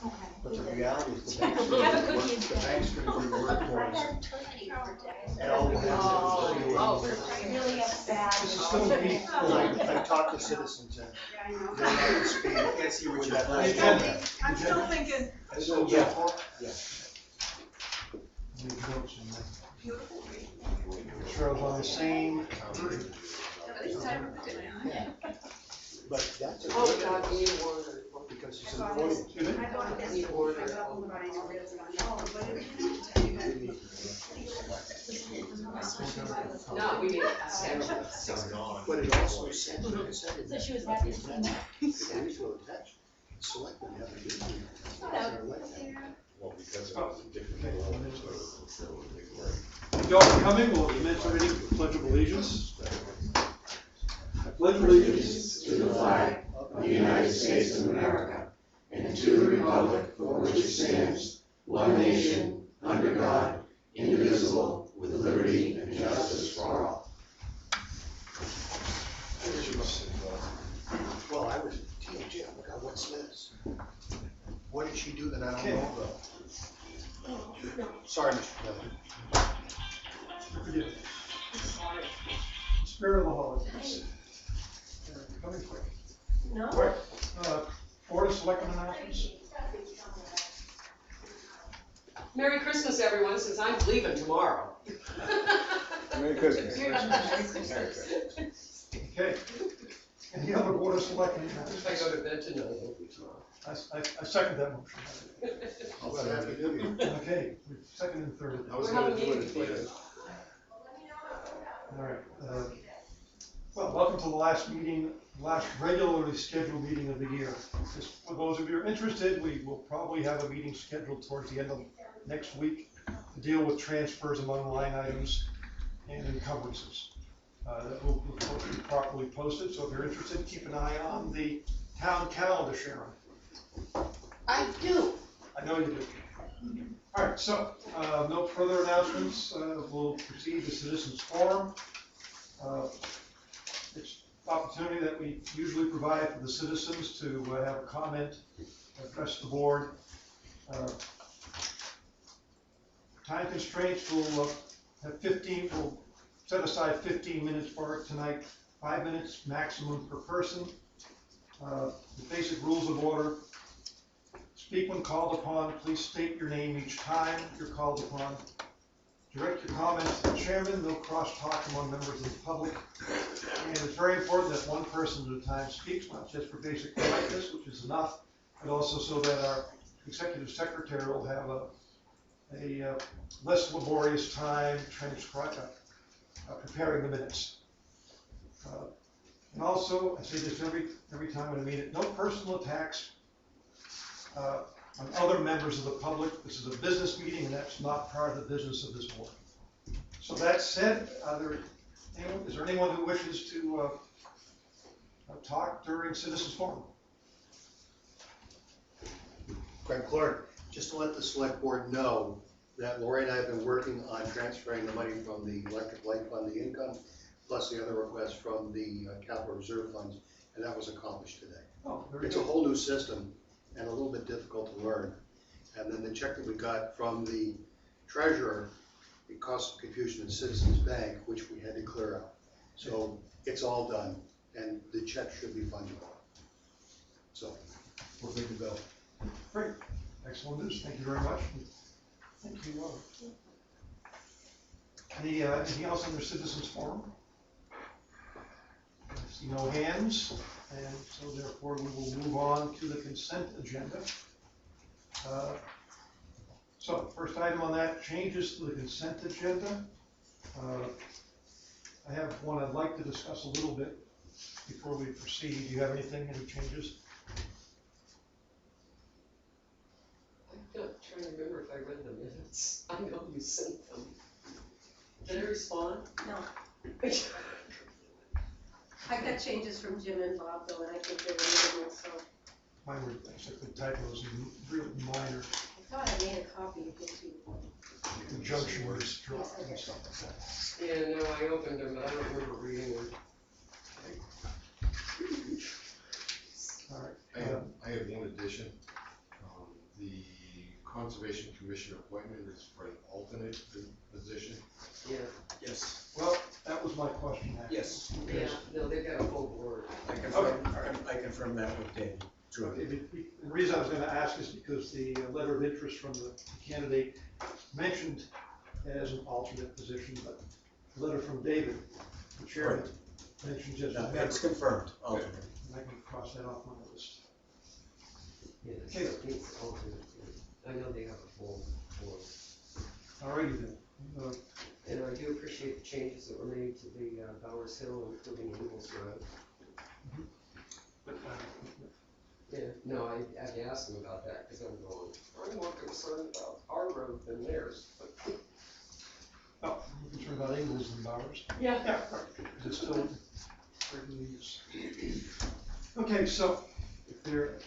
Okay. But the reality is the bank's Have a going cookie to be work for us. And all we have to do is really bad. This is still weak. I talked to citizens and they're not up to speed. I can't see what you're I'm still thinking. So, yeah. Beautiful. Sure, on the same. But that's a Oh, good God, thing, we need water. because it's important. Need water. No, we need But it also said, like I said, So she was happy to see me. Selectmen have a duty. Well, because it was a different role, so they were. Y'all are coming, we'll commence our reading of the Pledge of Allegiance. I pledge allegiance to the flag of the United States of America and to the republic for which it stands, one nation, under God, indivisible, with liberty and justice for all. Well, I was, Jim, what's this? What did she do that I don't know about? Sorry, Mr. President. Forgive me. Spirit of the holidays. Coming quick. No? Quick. Board of Selectmen announcements. Merry Christmas, everyone, since I'm leaving tomorrow. Merry Christmas. Okay. Any other Board of Selectmen announcements? I go to bed tonight. I second that motion. How about Happy New Year? Okay, we second and third. I was We're gonna having do it meetings at the end. All right. Well, welcome to the last meeting, last regularly scheduled meeting of the year. Just for those of you who are interested, we will probably have a meeting scheduled towards the end of next week to deal with transfers among line items and encumbrances. That will be properly posted, so if you're interested, keep an eye on the town calendar, Sharon. I do. I know you do. All right, so no further announcements. We'll proceed to citizens forum. It's an opportunity that we usually provide for the citizens to have a comment, address the board. Time constraints, we'll have 15, we'll set aside 15 minutes for it tonight, 5 minutes maximum per person. The basic rules of order. Speak when called upon. Please state your name each time you're called upon. Direct your comments to the chairman. No cross-talk among members of the public. And it's very important that one person at a time speaks, not just for basic politeness, which is enough, but also so that our executive secretary will have a less laborious time preparing the minutes. And also, I say this every time when I meet it, no personal attacks on other members of the public. This is a business meeting, and that's not part of the business of this board. So that said, is there anyone who wishes to talk during citizens forum? Greg Clark, just to let the select board know that Lori and I have been working on transferring the money from the electric light fund, the income, plus the other requests from the capital reserve funds, and that was accomplished today. Oh, very It's good. a whole new system and a little bit difficult to learn. And then the check that we got from the treasurer, it caused some confusion in Citizens Bank, which we had to clear out. So it's all done, and the check should be fungible. So we're good to go. Great. Excellent news. Thank you very much. Thank you. Anything else under citizens forum? I see no hands, and so therefore we will move on to the consent agenda. So first item on that, changes to the consent agenda. I have one I'd like to discuss a little bit before we proceed. Do you have anything, any changes? I'm trying to remember if I read the minutes. I know you sent them. Did I respond? No. I got changes from Jim and Bob though, and I think they were minimal, so Mine were basically typos and real minor I thought I made a copy of it too. conjunction words dropped and stuff like that. Yeah, no, I opened them, but I don't remember reading them. All right. I have one addition. The Conservation Commission appointment is for an alternate position. Yeah, Yes, Well, that was my question, actually. yes. yeah, no, they've got a full board. I confirm that with Dave. True. Okay, the reason I was gonna ask is because the letter of interest from the candidate mentioned as an alternate position, but the letter from David, the chairman, mentions as a No, member. it's confirmed, alternate. And I can cross that off my list. Yeah, Okay. so it's alternate, yeah. I know they have a full board. Alrighty then. And I do appreciate the changes that were made to the Bowers Hill, including Eagles Road. Yeah, no, I had to ask them about that, because I'm going, I'm more concerned about our road than theirs. Oh, you're concerned about Ingles and Bowers? Yeah. Yeah, right. Is it still regular use? Okay, so if there,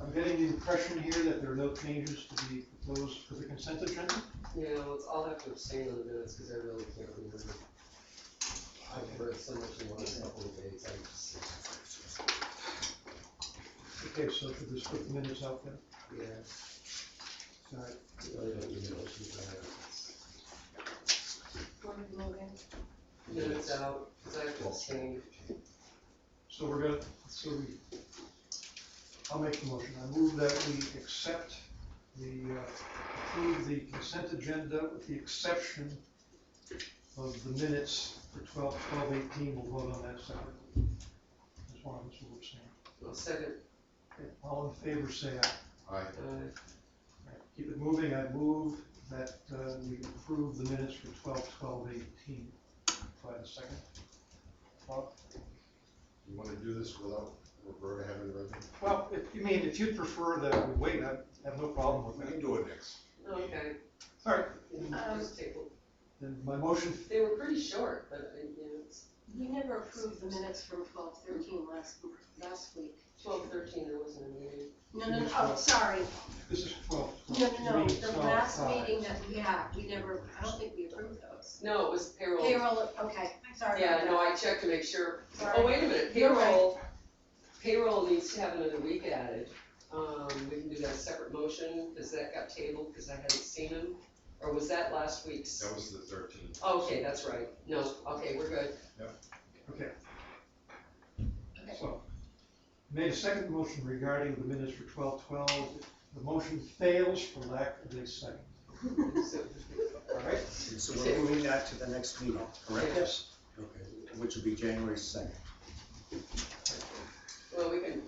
I'm getting the impression here that there are no changes to be proposed for the consent agenda? Yeah, I'll have to abstain on the minutes, because I really can't remember. I've read so much in the last couple of days, I just, Okay, so should we split the minutes out then? yeah, All right. I really don't need motion for Want to move in? that. Minutes out, because I have to abstain. So we're gonna, I'll make the motion. I move that we accept approve the consent agenda with the exception of the minutes for 12/12/18. We'll vote on that separately. As one of us will abstain. Well, second, Okay, all in favor, say aye. Aye. All right, keep it moving. I move that we approve the minutes for 12/12/18. Do I have a second? Bob? You wanna do this without Roberta having read them? Well, if you'd prefer that we wait, I have no problem with We that. can do it next. okay. All right, Just take, then my motion, they were pretty short, but, you know, it's We never approved the minutes from 12/13 last week. 12/13, there wasn't a meeting. No, oh, sorry. this is 12. No, the 12, last 5. meeting we never, I don't think we approved those. No, it was payroll. Payroll, okay, sorry Yeah, about no, that. I checked to make sure. Sorry. Oh, wait a minute, You're right. payroll needs to have another week added. We can do that separate motion, because that got tabled, because I hadn't seen them. Or was that last week's? That was the 13th. Okay, that's right. No, okay, we're good. Okay. So, made a second motion regarding the minutes for 12/12. The motion fails for lack of a second. So, All right? And so we're moving that to the next meeting, correct? Yes. Okay, which will be January 2nd. well, we can,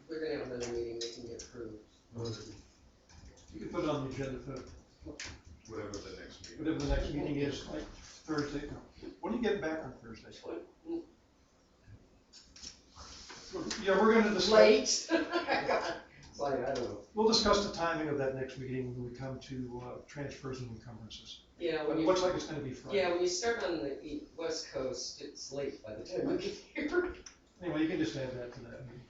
we're gonna have another meeting, they can get approved. You can put it on the agenda for Whatever the next meeting. whatever the next meeting is, like Thursday. When are you getting back on Thursday? Yeah, we're gonna discuss. Late. It's like, I don't know. We'll discuss the timing of that next meeting when we come to transfers and encumbrances. Yeah, But when it you, looks like it's gonna be Friday. yeah, when you start on the west coast, it's late by the time you get here. Anyway, you can just add that to that meeting.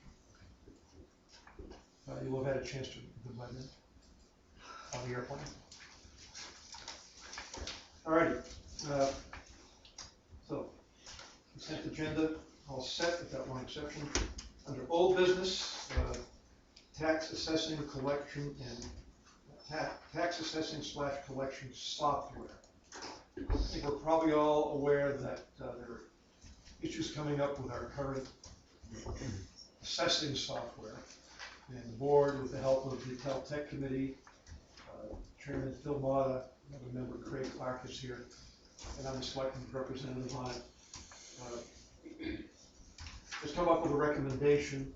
You'll have had a chance to do by then on the airplane. Alrighty, so consent agenda, all set with that one exception. Under old business, tax assessing, collection, and tax assessing / collection software. I think we're probably all aware that there are issues coming up with our current assessing software. And the board, with the help of the Tech Committee, Chairman Phil Mata, another member Craig Clark is here, and I'm the selectman representative on it. Has come up with a recommendation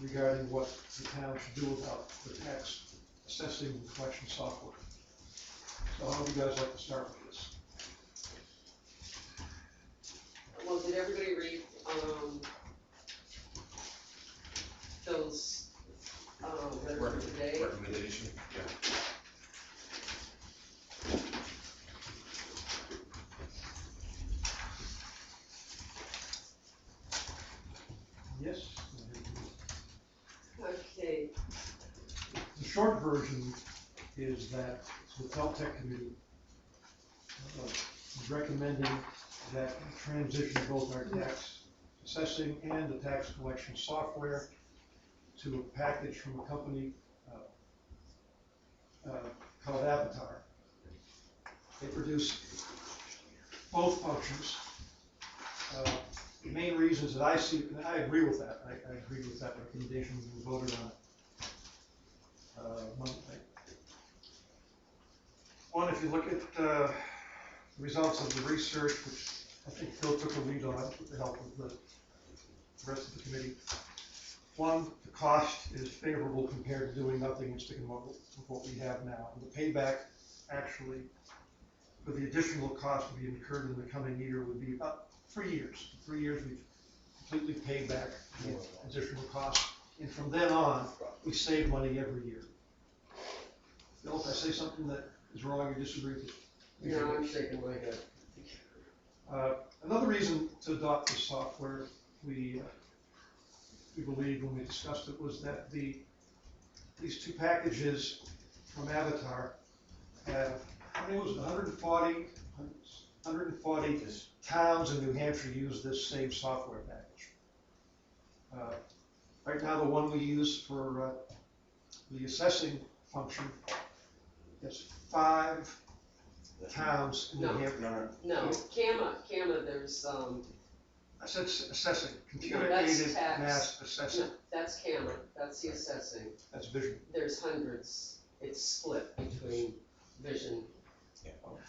regarding what the town should do about the tax assessing and collection software. So how would you guys like to start with this? Well, did everybody read, Phil's, letter for today? Recommendation, yeah. Yes? Okay, The short version is that the Tech Committee is recommending that we transition both our tax assessing and the tax collection software to a package from a company called Avatar. They produce both functions. The main reasons that I see, and I agree with that, I agree with that recommendation when we voted on it Monday. One, if you look at the results of the research, which I think Phil took a lead on with the help of the rest of the committee. One, the cost is favorable compared to doing nothing and sticking with what we have now. And the payback, actually, for the additional cost to be incurred in the coming year would be about 3 years. 3 years, we've completely paid back the additional cost. And from then on, we save money every year. Phil, if I say something that is wrong or disagree with you? No, I'm shaking my head. Another reason to adopt this software, we believed when we discussed it, was that these two packages from Avatar have, how many was it, 140 towns in New Hampshire use this same software package. Right now, the one we use for the assessing function has 5 towns in New Hampshire. No, CAMA, there's, I said assessing, No, computer that's aided tax. mass assessing. no, that's CAMA, that's the assessing. That's vision. There's hundreds, it's split between Vision.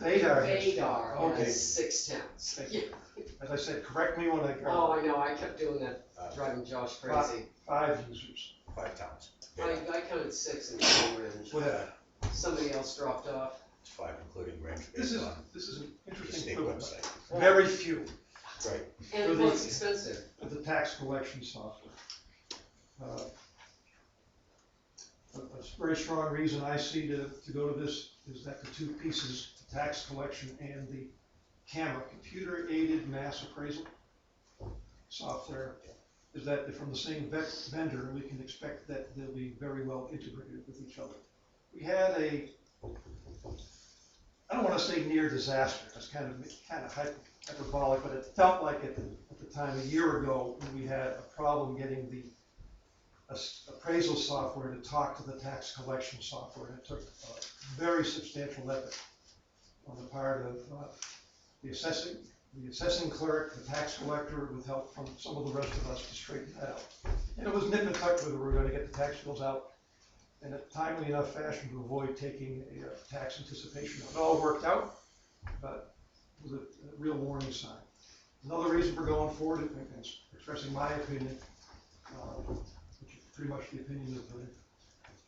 Vadar. Vadar Okay. has 6 towns. Thank Yeah. you. As I said, correct me when I Oh, go. I know, I kept doing that, driving Josh crazy. 5 users. 5 towns. I counted 6 in Rindge. Whatever. Somebody else dropped off. It's 5, including Rindge, This based is, on this is an the interesting state equivalent. website. Very few Right. And For well, the- it's expensive. of the tax collection software. A very strong reason I see to go to this is that the 2 pieces, the tax collection and the CAMA, computer aided mass appraisal software, is that they're from the same vendor, and we can expect that they'll be very well integrated with each other. We had I don't want to say near disaster, that's kind of hyperbolic, but it felt like at the time, a year ago, when we had a problem getting the appraisal software to talk to the tax collection software. And it took a very substantial effort on the part of the assessing clerk, the tax collector, with help from some of the rest of us to straighten that out. And it was nip and tuck whether we were going to get the tax bills out in a timely enough fashion to avoid taking a tax anticipation. It all worked out, but it was a real warning sign. Another reason for going forward, and expressing my opinion, which is pretty much the opinion of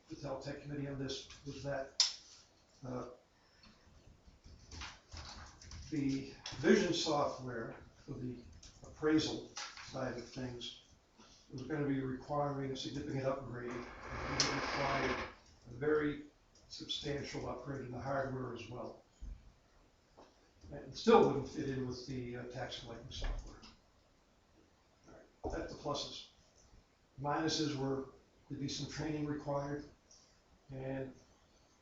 the Tech Committee on this, was that the vision software for the appraisal side of things was going to be requiring a significant upgrade. And it required a very substantial upgrade in the hardware as well. And it still wouldn't fit in with the tax collecting software. All right. That's the pluses. Minuses were there'd be some training required, and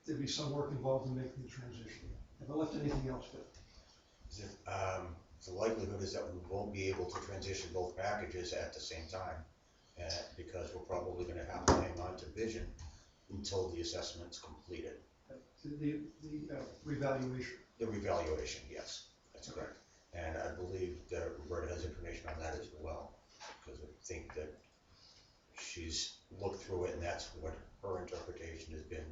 there'd be some work involved in making the transition. Have I left anything else, Phil? The likelihood is that we won't be able to transition both packages at the same time, because we're probably going to have to hang on to Vision until the assessment's completed. The revaluation. The revaluation, yes, that's correct. And I believe that Roberta has information on that as well, because I think that she's looked through it, and that's what her interpretation has been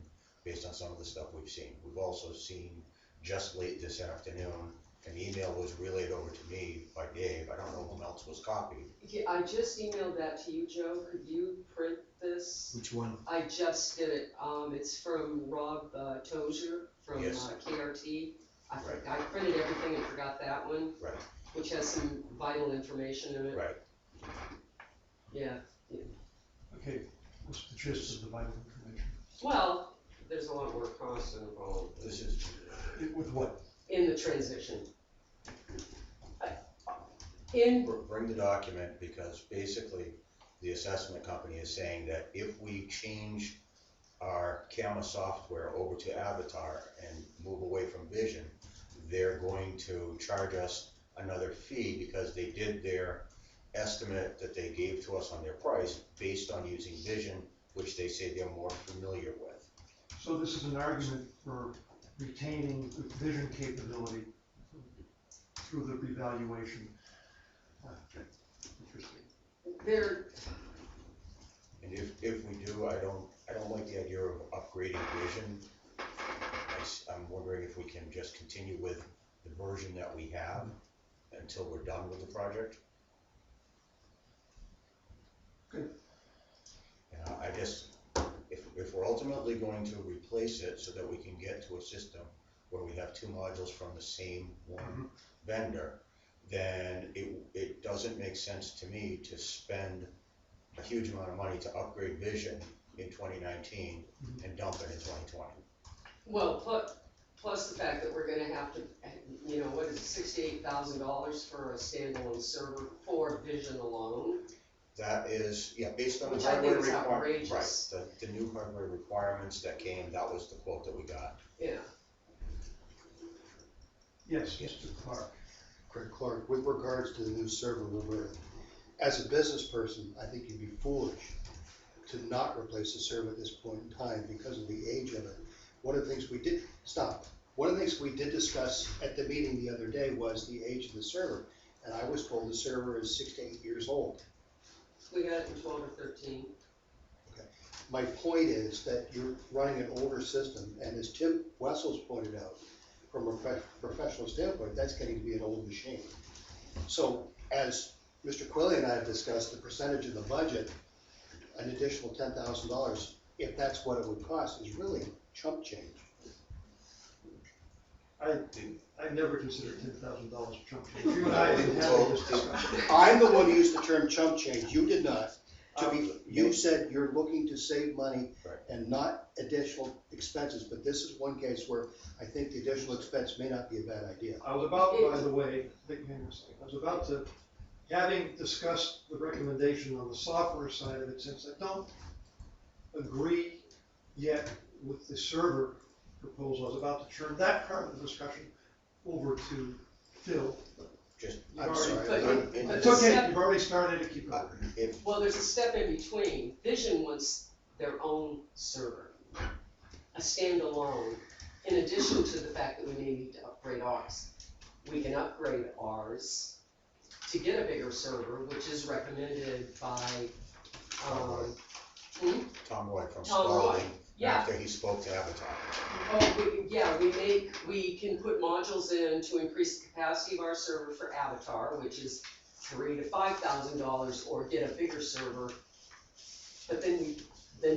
based on some of the stuff we've seen. We've also seen just late this afternoon, an email was relayed over to me by Dave. I don't know who else was copied. Yeah, I just emailed that to you, Joe. Could you print this? Which one? I just did it. It's from Rob Tozier from Yes. KRT. Right. I printed everything and forgot that one, Right, which has some vital information in it. right. Yeah. Okay, what's the gist of the vital information? Well, there's a lot more costs involved This is, With what? in the transition. bring the document, because basically the assessment company is saying that if we change our CAMA software over to Avatar and move away from Vision, they're going to charge us another fee because they did their estimate that they gave to us on their price based on using Vision, which they say they're more familiar with. So this is an argument for retaining the vision capability through the revaluation. Interesting. There, And if we do, I don't like the idea of upgrading vision. I'm wondering if we can just continue with the version that we have until we're done with the project. Good. I guess if we're ultimately going to replace it so that we can get to a system where we have two modules from the same one vendor, then it doesn't make sense to me to spend a huge amount of money to upgrade vision in 2019 and dump it in 2020. well, plus the fact that we're gonna have to, what is it, $68,000 for a standalone server for vision alone? That is, yeah, based on the Which I hardware think is requirements, right, outrageous. the new hardware requirements that came, that was the quote that we got. Yeah, Yes, Mr. Clark. Craig Clark, with regards to the new server, Roberta, as a business person, I think you'd be foolish to not replace the server at this point in time because of the age of it. One of the things we did, one of the things we did discuss at the meeting the other day was the age of the server. And I was told the server is 6 to 8 years old. we got it in 12 or 13. My point is that you're running an older system, and as Tim Wessels pointed out, from a professional standpoint, that's getting to be an old machine. So as Mr. Quilly and I have discussed, the percentage of the budget, an additional $10,000, if that's what it would cost, is really chump change. I never considered $10,000 chump change. You and I didn't have this discussion. I'm the one who used the term chump change, you did not. You said you're looking to save money Right. and not additional expenses, but this is one case where I think the additional expense may not be a bad idea. I was about, by the way, I was about to, having discussed the recommendation on the software side of it, since I don't agree yet with the server proposal, I was about to turn that part of the discussion over to Phil. Just, You've I'm already- sorry. But It's the okay, step- you've already started to keep going. if, Well, there's a step in between. Vision wants their own server, a standalone, in addition to the fact that we may need to upgrade ours. We can upgrade ours to get a bigger server, which is recommended by, Tom Roy from Tom Roy, Spalding, yeah. after he spoke to Avatar. We can put modules in to increase the capacity of our server for Avatar, which is $3,000 to $5,000, or get a bigger server. But then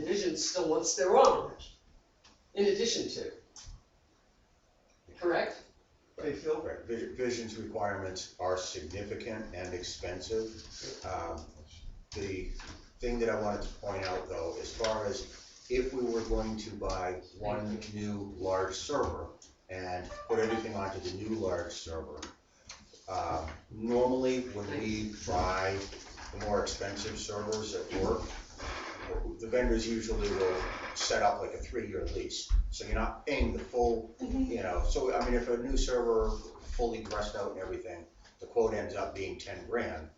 Vision still wants their own, in addition to. Correct? Okay, Phil? Right, Vision's requirements are significant and expensive. The thing that I wanted to point out though, as far as if we were going to buy one new large server and put everything onto the new large server, normally when we buy the more expensive servers at work, the vendors usually will set up like a 3-year lease. So you're not paying the full, so I mean, if a new server fully dressed out and everything, the quote ends up being 10 grand,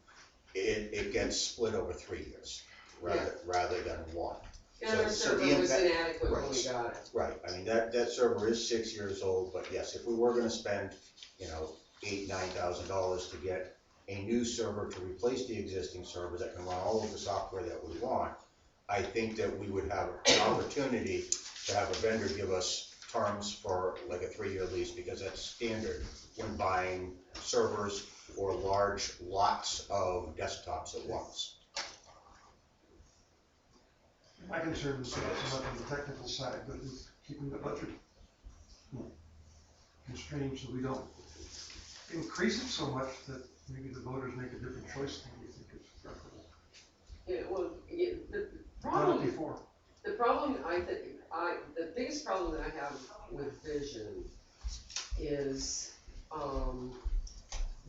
it gets split over 3 years rather than one. And our So server the was impact- inadequate when we right. got it. Right, I mean, that server is 6 years old, but yes, if we were gonna spend, $8,000, $9,000 to get a new server to replace the existing server that can run all of the software that we want, I think that we would have an opportunity to have a vendor give us terms for like a 3-year lease, because that's standard when buying servers or large lots of desktops at once. My concern is not so much on the technical side, but in keeping the budget constrained so we don't increase it so much that maybe the voters make a different choice than we think is preferable. Yeah, well, the We've done it problem, before. the biggest problem that I have with Vision is,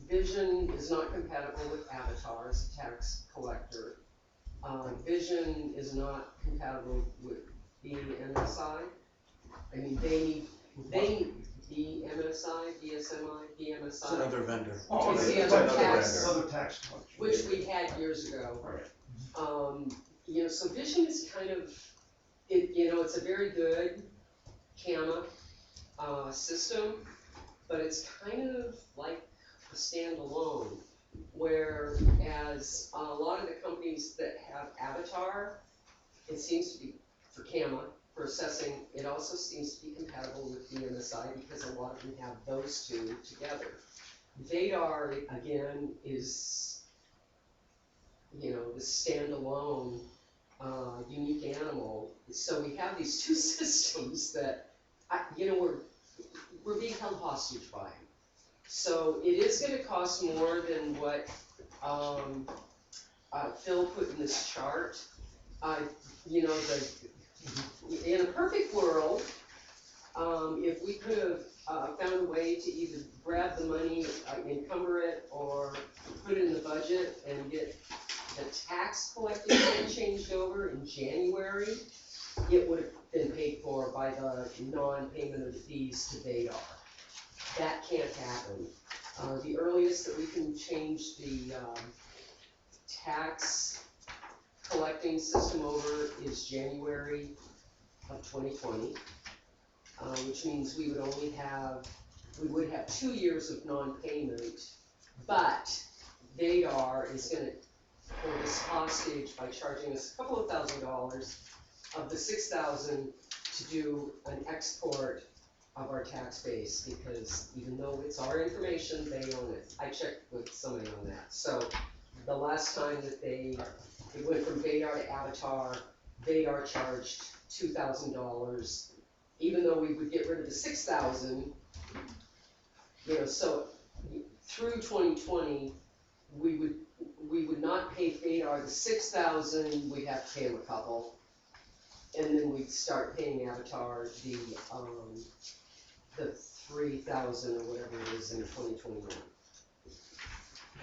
Vision is not compatible with Avatar as a tax collector. Vision is not compatible with BMSI. I mean, they need BMSI, BSMI, BMSI. It's another vendor. Oh, It's the another other tax. vendor. Another tax collection. Which we had years ago. Right. So Vision is kind of, it's a very good CAMA, system, but it's kind of like a standalone. Whereas a lot of the companies that have Avatar, it seems to be for CAMA, for assessing, it also seems to be compatible with the MSI because a lot of them have those two together. Vadar, again, is, you know, the standalone, unique animal. So we have these two systems that, you know, we're being held hostage by them. So it is gonna cost more than what, Phil put in this chart. You know, in a perfect world, if we could have found a way to either grab the money, encumber it, or put it in the budget and get the tax collecting thing changed over in January, it would have been paid for by the non-payment of the fees to Vadar. That can't happen. The earliest that we can change the tax collecting system over is January of 2020, which means we would have 2 years of non-payment, but Vadar is gonna hold us hostage by charging us a couple of $1,000s of the $6,000 to do an export of our tax base, because even though it's our information, they own it. I checked with somebody on that. So the last time that it went from Vadar to Avatar, Vadar charged $2,000, even though we would get rid of the $6,000, you know, so through 2020, we would not pay Vadar the $6,000, we'd have to pay them a couple, and then we'd start paying Avatar the $3,000 or whatever it is in 2021.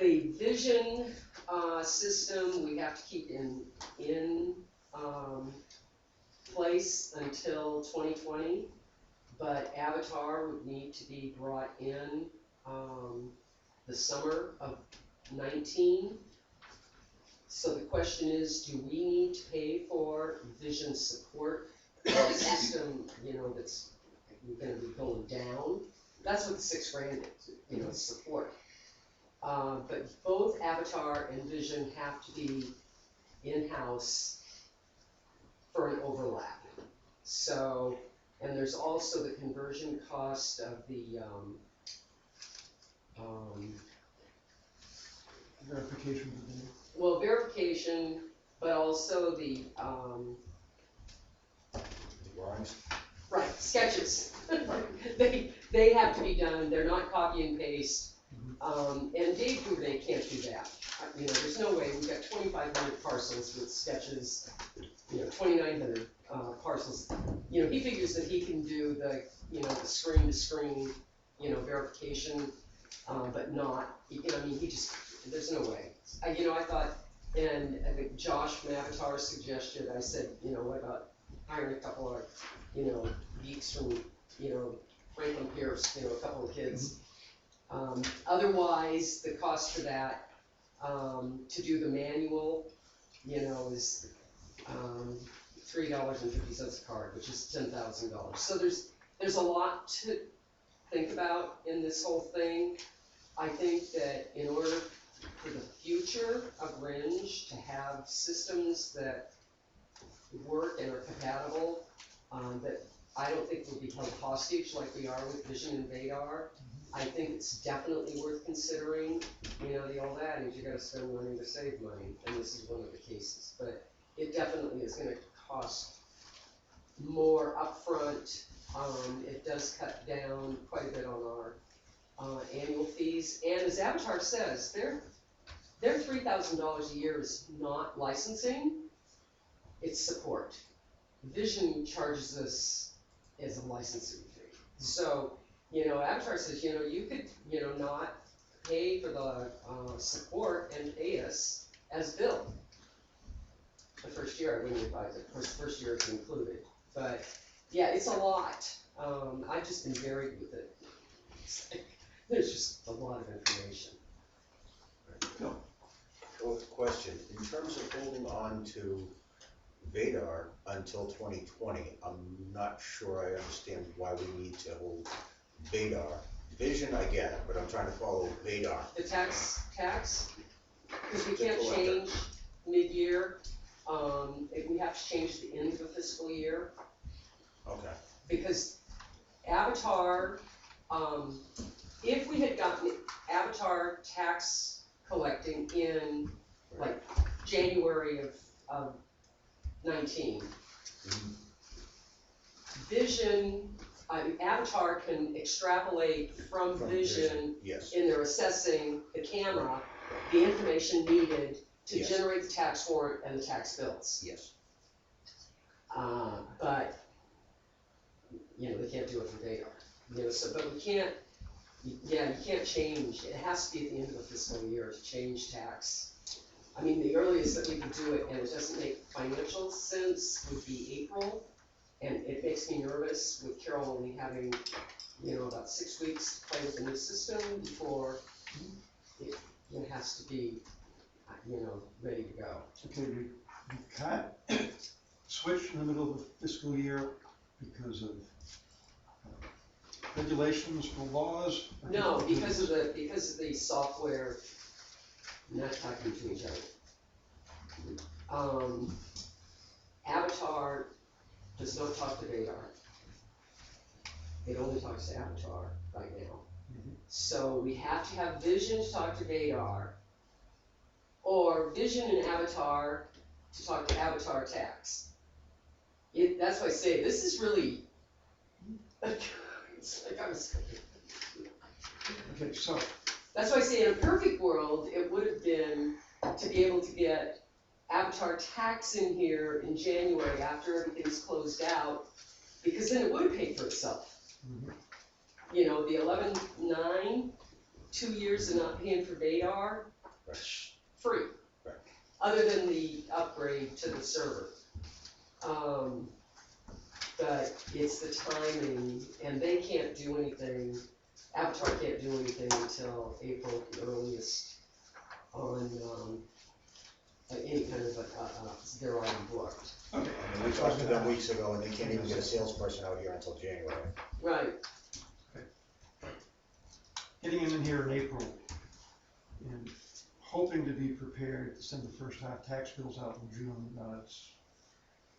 The vision system we have to keep in place until 2020, but Avatar would need to be brought in the summer of 19. So the question is, do we need to pay for vision support system, you know, that's gonna be going down? That's what the $6,000 is, you know, support. But both Avatar and Vision have to be in-house for an overlap. So, and there's also the conversion cost of the, Verification. well, verification, but also the, Drawings? right, sketches. They have to be done, they're not copy and paste. And Dave Boudin can't do that. You know, there's no way, we've got 2,500 parcels with sketches, you know, 2,900 parcels. You know, he figures that he can do the, you know, the screen to screen, you know, verification, but not, you know, I mean, there's no way. You know, I thought, and I think Josh from Avatar suggested, I said, you know, what about hiring a couple of, you know, geeks from, you know, Franklin Pierce, you know, a couple of kids. Otherwise, the cost for that, to do the manual, you know, is $3.50 a card, which is $10,000. So there's a lot to think about in this whole thing. I think that in order for the future of Rindge to have systems that work and are compatible, that I don't think will be held hostage like we are with Vision and Vadar. I think it's definitely worth considering. You know, the old adage, you gotta spend money to save money, and this is one of the cases. But it definitely is gonna cost more upfront. It does cut down quite a bit on our annual fees. And as Avatar says, their $3,000 a year is not licensing, it's support. Vision charges us as a licensing fee. So, you know, Avatar says, you know, you could, you know, not pay for the support and pay us as billed. The first year I wouldn't advise it, of course, the first year it's included. But yeah, it's a lot. I've just been buried with it. It's like, there's just a lot of information. Well, question, in terms of holding on to Vadar until 2020. I'm not sure I understand why we need to hold Vadar. Vision, I get it, but I'm trying to follow Vadar. The tax, because we The can't collector. change mid-year, if we have to change the end of the fiscal year, Okay, because Avatar, if we had gotten Avatar tax collecting in like January of 19. Mhm. Vision, Avatar can extrapolate from From Vision yes, in their assessing the camera, the information needed to Yes. generate the tax warrant and the tax bills. yes. But, you know, they can't do it for Vadar. You know, so, but we can't, yeah, you can't change, it has to be at the end of the fiscal year to change tax. I mean, the earliest that we could do it, and it doesn't make financial sense, would be April. And it makes me nervous with Carol only having, you know, about 6 weeks to play with the new system before it has to be, you know, ready to go. Okay, we can't switch in the middle of the fiscal year because of regulations or laws? Or No, because of the software not talking to each other. Avatar does not talk to Vadar. It only talks to Avatar right now. So we have to have Vision to talk to Vadar, or Vision and Avatar to talk to Avatar tax. That's why I say, this is really, it's like I was. Okay, so, That's why I say in a perfect world, it would have been to be able to get Avatar tax in here in January after everything's closed out, because then it would have paid for itself. Mhm. You know, the 11/9, 2 years of not paying for Vadar, free. Right. Other than the upgrade to the server. But it's the timing, and they can't do anything, Avatar can't do anything until April at the earliest on, any kind of, they're already booked. okay. I mean, we talked to them weeks ago and they can't even get a salesperson out here until January. Right, Getting them in here in April and hoping to be prepared to send the first half tax bills out in June,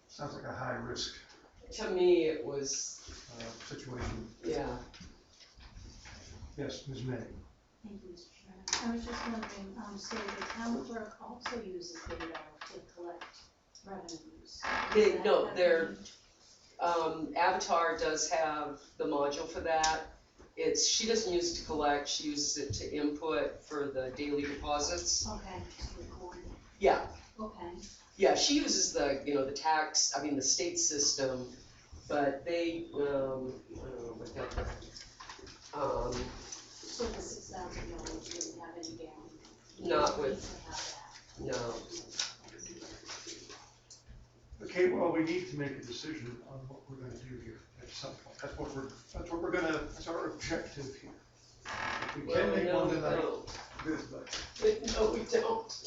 sounds like a high risk to me, it was, situation. yeah, Yes, Ms. May. Thank you, Mr. Chairman. I was just wondering, so the town clerk also uses Vadar to collect revenues? no, Avatar does have the module for that. She doesn't use it to collect, she uses it to input for the daily deposits. Okay, just record. Yeah, Okay, yeah, she uses the tax, the state system, but they, I don't know what that, so the $6,000 wouldn't have any bearing? Not You with- need to have no. Okay, well, we need to make a decision on what we're gonna do here at some point. That's our objective here. If we can make one tonight, good, but No, we don't.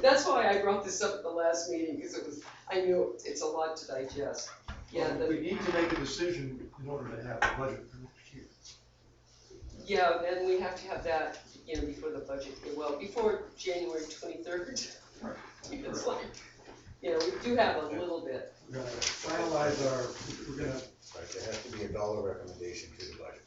That's why I brought this up at the last meeting, because I knew it's a lot to digest. Yeah, we need to make a decision in order to have a budget for next year. yeah, and we have to have that, before the budget, well, before January 23rd. Right. It's like, we do have a little bit. We're gonna finalize we're gonna, Right, there has to be a dollar recommendation to the budget.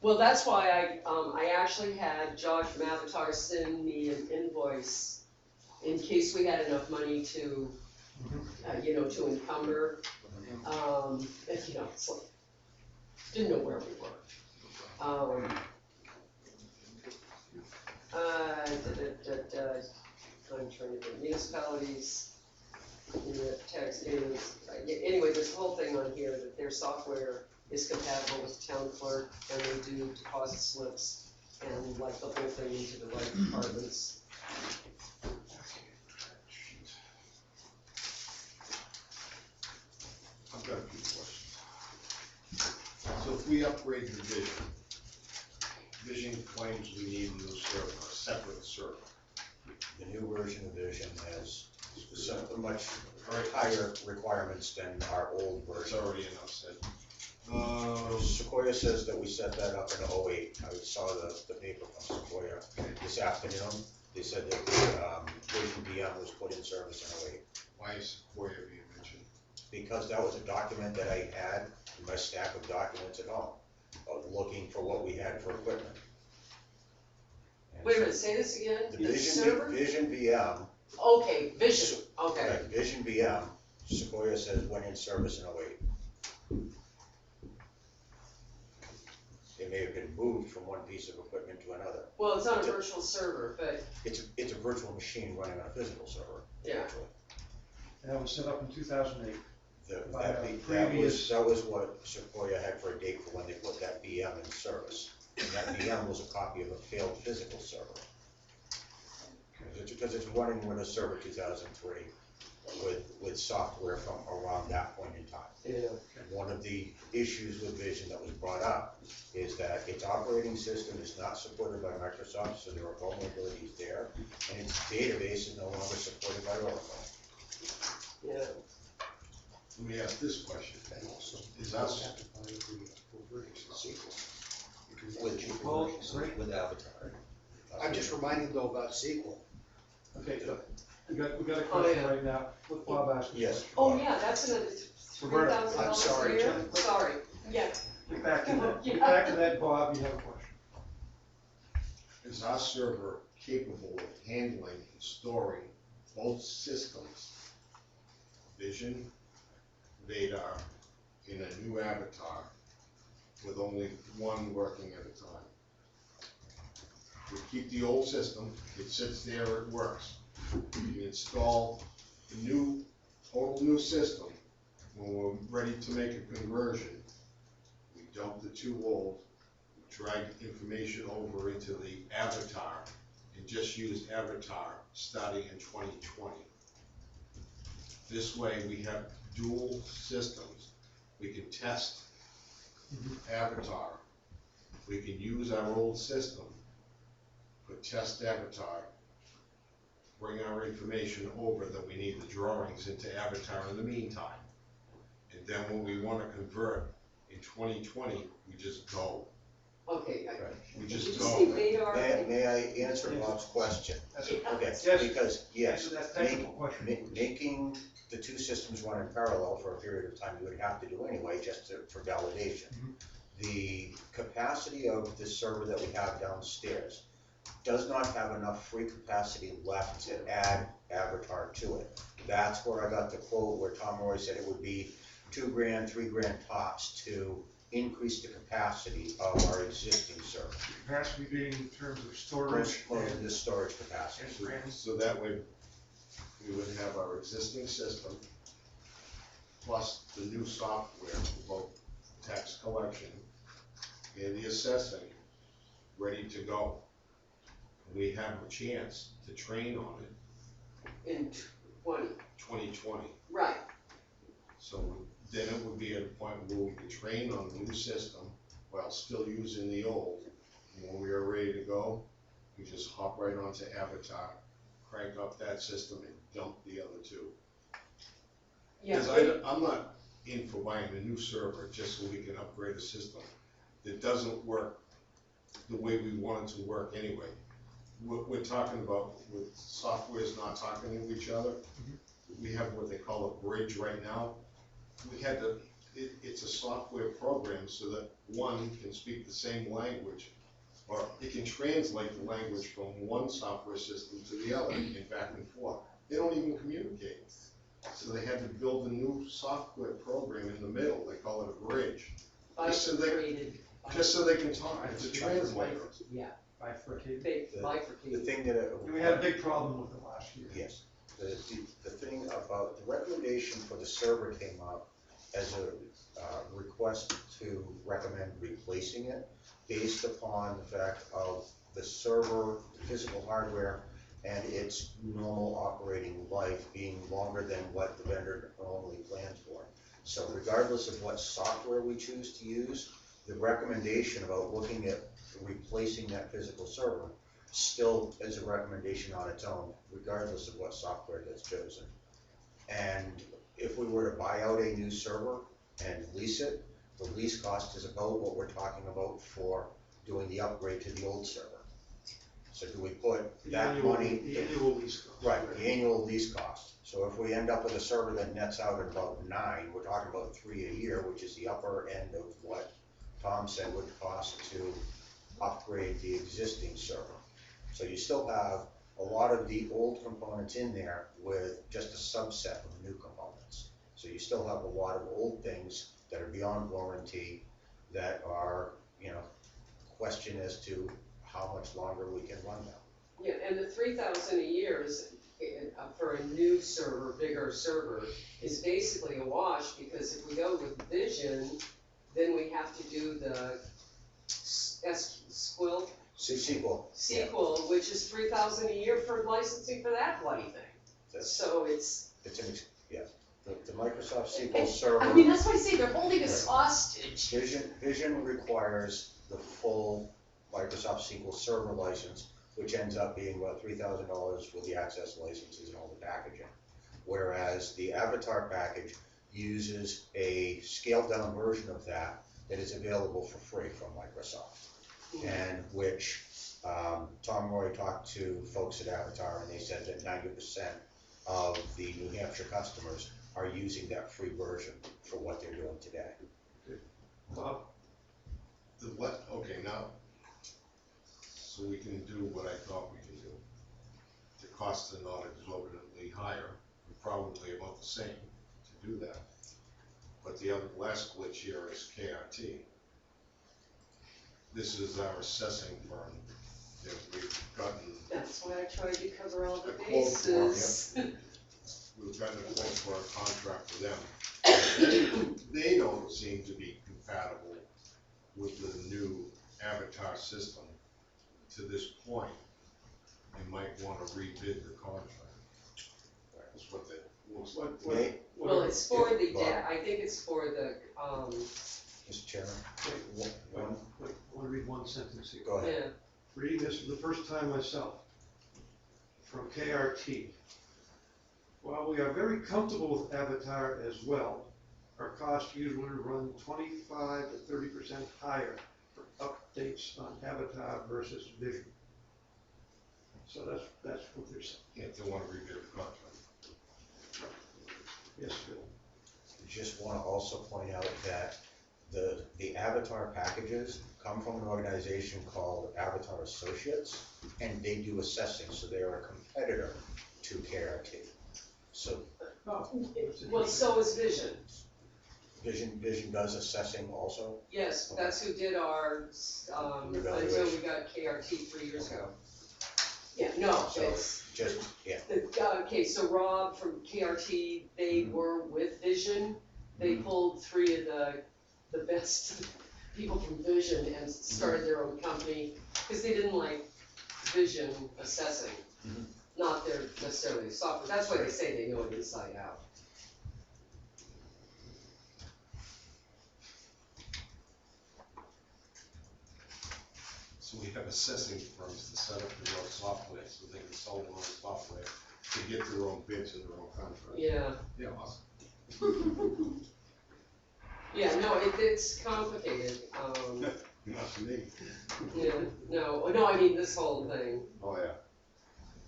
Well, that's why I actually had Josh from Avatar send me an invoice in case we had enough money to, to encumber. It's like, didn't know where we were. I'm trying to think, municipalities, tax payments, anyway, there's a whole thing on here that their software is compatible with town clerk, and they do deposit slips, and like the whole thing into the right departments. I've got a few questions. So if we upgrade the Vision claims we need a new server, a separate server. The new version of Vision has some much higher requirements than our old It's version. already enough said. Sequoia says that we set that up in '08. I saw the paper from Sequoia this afternoon. They said that Vision BM was put in service in '08. Why is Sequoia being mentioned? Because that was a document that I had in my stack of documents at home, looking for what we had for equipment. And Wait a minute, say this again, The the server? Vision VM, Okay, Vision, okay. right, Vision VM, Sequoia says went in service in '08. It may have been moved from one piece of equipment to another. Well, it's not a virtual server, but, It's a virtual machine running on a physical server, yeah. actually. That was set up in 2008. By a That previous- was what Sequoia had for a date for when they put that VM in service. And that VM was a copy of a failed physical server. Because it's running Windows Server 2003 with software from around that point in time. Yeah. One of the issues with Vision that was brought up is that its operating system is not supported by Microsoft, so there are vulnerabilities there, and its database is no longer supported by Oracle. Yeah. Let me ask this question. And also, Is you us- have to find the full version of SQL. Because With, that's cheaper Well, versions. great. with Avatar. I'm just reminding though about SQL. Okay, we got a Oh, question yeah. right now. What Bob asked. us. Yes. Oh, yeah, that's another Roberta, I'm $3,000 a sorry, year? Jen. Sorry, yeah. Get back to that. Yeah. Get back to that, Bob. You have a question. Is our server capable of handling and storing both systems, Vision, Vadar, in a new avatar with only one working at a time? We keep the old system, it sits there, it works. We install the new, total new system. When we're ready to make a conversion, we dump the two old, drag information over into the avatar, and just use avatar starting in 2020. This way we have dual systems. We can test avatar. We can use our old system, but test avatar, bring our information over that we need the drawings into avatar in the meantime. And then when we wanna convert in 2020, we just go. Okay, We did you just say go. Vadar? May I answer Bob's question? Okay, Yes. because, yes, Answer that technical question. making the two systems run in parallel for a period of time, you would have to do anyway, for validation. The capacity of the server that we have downstairs does not have enough free capacity left to add Avatar to it. That's where I got the quote where Tom Roy said it would be $2,000, $3,000 tops to increase the capacity of our existing server. Capacity being in terms of storage Most of and the storage capacity. RAM. So that way, we would have our existing system, plus the new software for both tax collection and the assessing, ready to go. We have a chance to train on it, In 20, 2020. right. So then it would be at a point where we could train on the new system while still using the old. And when we are ready to go, we just hop right onto Avatar, crank up that system and dump the other two. Yeah, Because I'm not in for buying a new server just so we can upgrade a system that doesn't work the way we want it to work anyway. What we're talking about with softwares not talking to each other, we have what they call a bridge right now. We had to, it's a software program so that one can speak the same language, or it can translate the language from one software system to the other and back and forth. They don't even communicate. So they had to build a new software program in the middle, they call it a bridge, just so they can talk, it's a translator. Yeah, bifurcated. they The bifurcated. thing that. We had a big problem with it last year. Yes, the thing about, the recommendation for the server came up as a request to recommend replacing it based upon the fact of the server, physical hardware, and its normal operating life being longer than what the vendor normally plans for. So regardless of what software we choose to use, the recommendation about looking at replacing that physical server still is a recommendation on its own, regardless of what software gets chosen. And if we were to buy out a new server and lease it, the lease cost is about what we're talking about for doing the upgrade to the old server. So do we put that money? The annual lease cost. Right, the annual lease cost. So if we end up with a server that nets out at about 9, we're talking about 3 a year, which is the upper end of what Tom said would cost to upgrade the existing server. So you still have a lot of the old components in there with just a subset of new components. So you still have a lot of old things that are beyond warranty that are, question as to how much longer we can run them. Yeah, and the 3,000 a year is, for a new server, bigger server, is basically a wash, because if we go with Vision, then we have to do the SQL, SQL. which is 3,000 a year for licensing for that bloody thing. That's- So it's, The Microsoft SQL server. I mean, that's why I say they're holding us hostage. Vision requires the full Microsoft SQL Server license, which ends up being about $3,000 with the access licenses and all the packaging. Whereas the Avatar package uses a scaled down version of that is available for free from Microsoft. And which Tom Roy talked to folks at Avatar, and they said that 90% of the New Hampshire customers are using that free version for what they're doing today. Bob? The what, okay, now, so we can do what I thought we can do. The costs are not exorbitantly higher, probably about the same to do that. But the other last glitch here is KRT. This is our assessing firm that we've gotten. That's why I tried to cover all the A quote for 'em, bases. We've gotten a quote for a contract with them. They don't seem to be compatible with the new Avatar system to this point. You might want to rebid the contract. That's what that looks like. Well, it's for the, Bob? I think it's for the, Mr. Chairman, Wait, I want to read one sentence here. go ahead. yeah, Reading this for the first time myself, from KRT. While we are very comfortable with Avatar as well, our costs usually run 25 to 30% higher for updates on Avatar versus Vision. So that's what they're saying. Yeah, they want to rebid the contract. Yes, Phil. Just want to also point out that the Avatar packages come from an organization called Avatar Associates, and they do assessing, so they are a competitor to KRT. So well, so is Vision. Vision does assessing also. Yes, that's who did our, until we got KRT 3 years ago. Yeah, no, So it's, just, yeah, okay, so Rob from KRT, they were with Vision. They pulled 3 of the best people from Vision and started their own company, because they didn't like Vision assessing, not their necessarily software. That's why they say they know it inside out. So we have assessing firms to set up their own software, so they can sell their own software to get their own bids and their own contracts. Yeah, Yeah, awesome. yeah, no, it's complicated, Not to me. yeah, no, I mean this whole thing. Oh, yeah.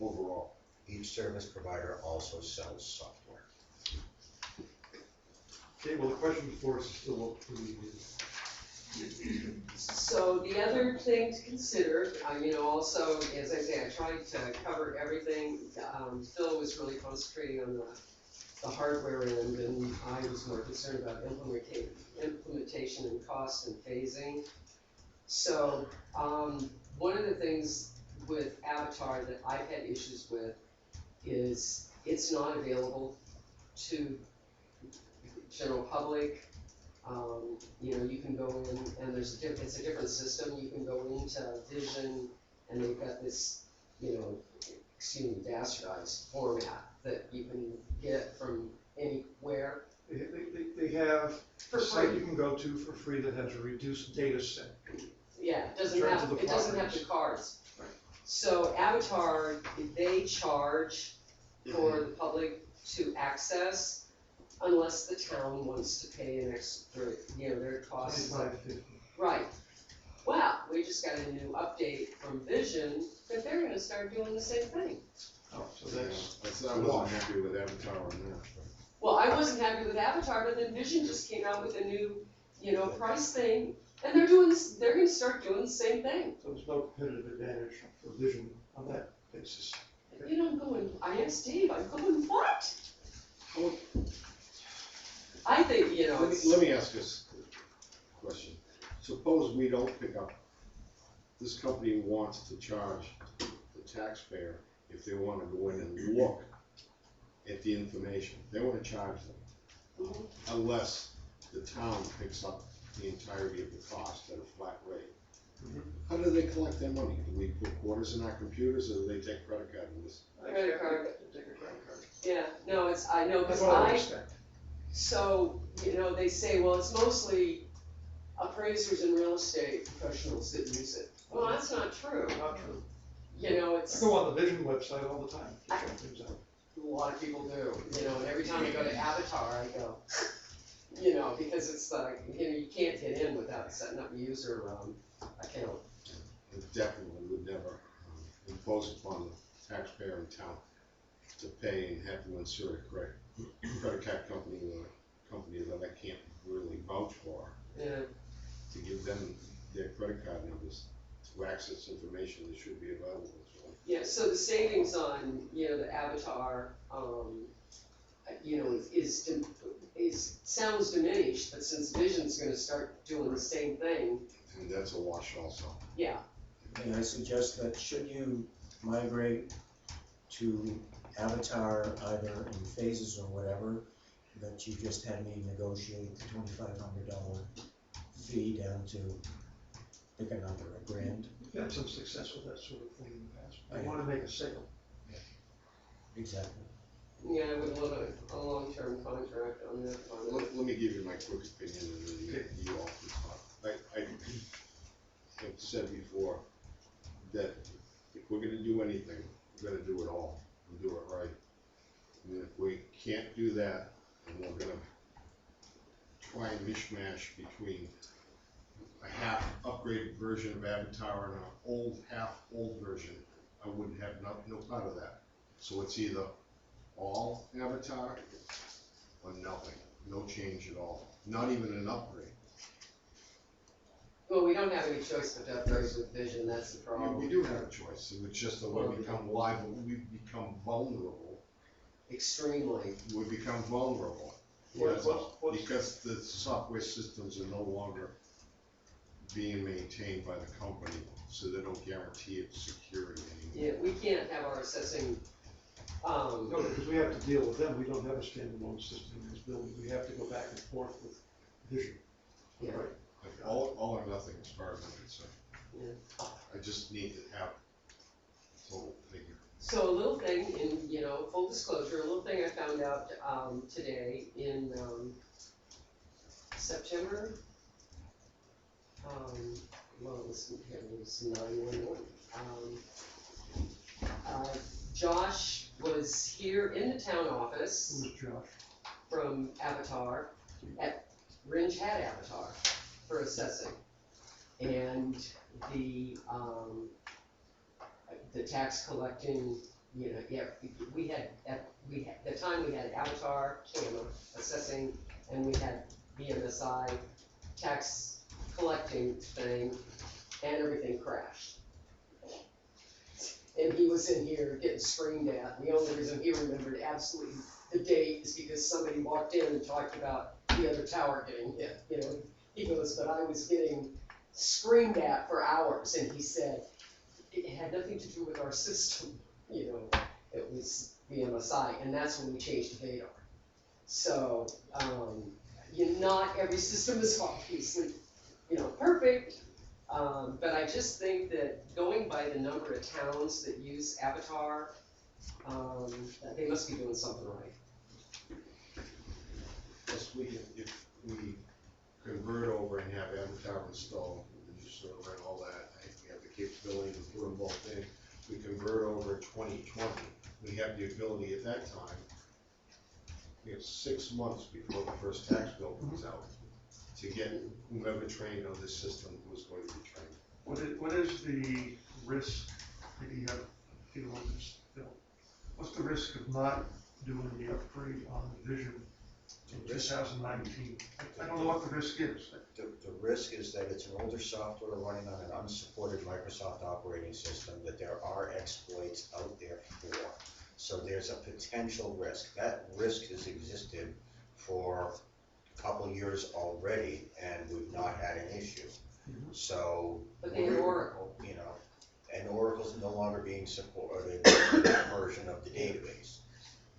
Overall. each service provider also sells software. Okay, well, the question before us is still what do we do? So the other thing to consider, also, as I say, I tried to cover everything. Phil was really concentrating on the hardware end, and I was more concerned about implementation and cost and phasing. So one of the things with Avatar that I've had issues with is it's not available to general public. You can go in and it's a different system. You can go into Vision and they've got this, bastardized format that you can get from anywhere. They have For a site free. you can go to for free that has a reduced data set. Yeah, it doesn't Turn have to the the properties. cards. So Avatar, they charge for the public to access unless the town wants to pay an extra, their costs. $25.50. Right. Well, we just got a new update from Vision that they're gonna start doing the same thing. Oh, so that's, I wasn't happy with Avatar on that. Well, I wasn't happy with Avatar, but then Vision just came out with a new, price thing, and they're doing this, they're gonna start doing the same thing. so there's no competitive advantage for Vision on that basis. I'm going, I asked Dave, I'm going, what? I think, Let me ask this question. Suppose we don't pick up, this company wants to charge the taxpayer if they wanna go in and look at the information, they wanna charge them. Unless the town picks up the entirety of the cost at a flat rate. How do they collect their money? Do we put quarters in our computers, or do they take credit card in this? Credit card. Take a credit card. Yeah, no, I know, That's because what I expect. so, they say, well, it's mostly appraisers and real estate professionals that use it. Well, that's not true. Not true. I It's, go on the Vision website all the time to check things out. a lot of people do, and every time I go to Avatar, I go, because it's like, you can't get in without setting up a user, account. It definitely would never impose upon the taxpayer in town to pay and have to insert a credit card company or a company that I can't really vouch for, Yeah, to give them their credit card numbers to access information that should be available to them. yeah, so the savings on, the Avatar, sounds diminished, but since Vision's gonna start doing the same thing, And that's a wash also. yeah. And I suggest that should you migrate to Avatar either in phases or whatever, that you just had me negotiate the $2,500 fee down to, pick a number, $1,000. We've had some success with that sort of thing in the past. I want to make a sale. Exactly. Yeah, I would want a long-term contract on that. Let me give you my quick opinion and then you all can talk. I have said before that if we're gonna do anything, we're gonna do it all and do it right. And if we can't do that, and we're gonna try and mishmash between a half upgraded version of Avatar and an half old version, I wouldn't have no part of that. So it's either all Avatar or nothing, no change at all, not even an upgrade. Well, we don't have any choice but to upgrade with Vision, that's the problem. We do have a choice, it's just that we become liable, we become vulnerable, Extremely. we become vulnerable. That's all. Because the software systems are no longer being maintained by the company, so they don't guarantee its security anymore. Yeah, we can't have our assessing, No, because we have to deal with them. We don't have a standalone system in this building. We have to go back and forth with Vision. Yeah. Right. Like all or nothing as far as I'm concerned. Yeah. I just need to have a total figure. So a little thing in, full disclosure, a little thing I found out, today in, September. Well, it was 9/11. Josh was here in the town office Who's Josh? from Avatar, Rindge had Avatar for assessing. And the tax collecting, we had, the time we had Avatar camera assessing, and we had BMSI tax collecting thing, and everything crashed. And he was in here getting screamed at. The only reason he remembered absolutely the date is because somebody walked in and talked about the other tower getting hit, He goes, but I was getting screamed at for hours, and he said, it had nothing to do with our system, it was the MSI, and that's when we changed to Vadar. So, not every system is obviously, perfect, but I just think that going by the number of towns that use Avatar, they must be doing something right. Plus if we convert over and have Avatar installed, and just sort of run all that, I think we have the capability to put them both in. we convert over in 2020, we have the ability at that time, we have 6 months before the first tax bill comes out, to get whomever trained on this system was going to be trained. What is the risk, maybe you have a few on this, Bill? What's the risk of not doing the upgrade on the Vision in 2019? I don't know what the risk is. The risk is that it's an older software running on an unsupported Microsoft operating system, that there are exploits out there for. So there's a potential risk. That risk has existed for a couple years already, and we've not had an issue. So, But they had Oracle. you know, and Oracle's no longer being supported in that version of the database.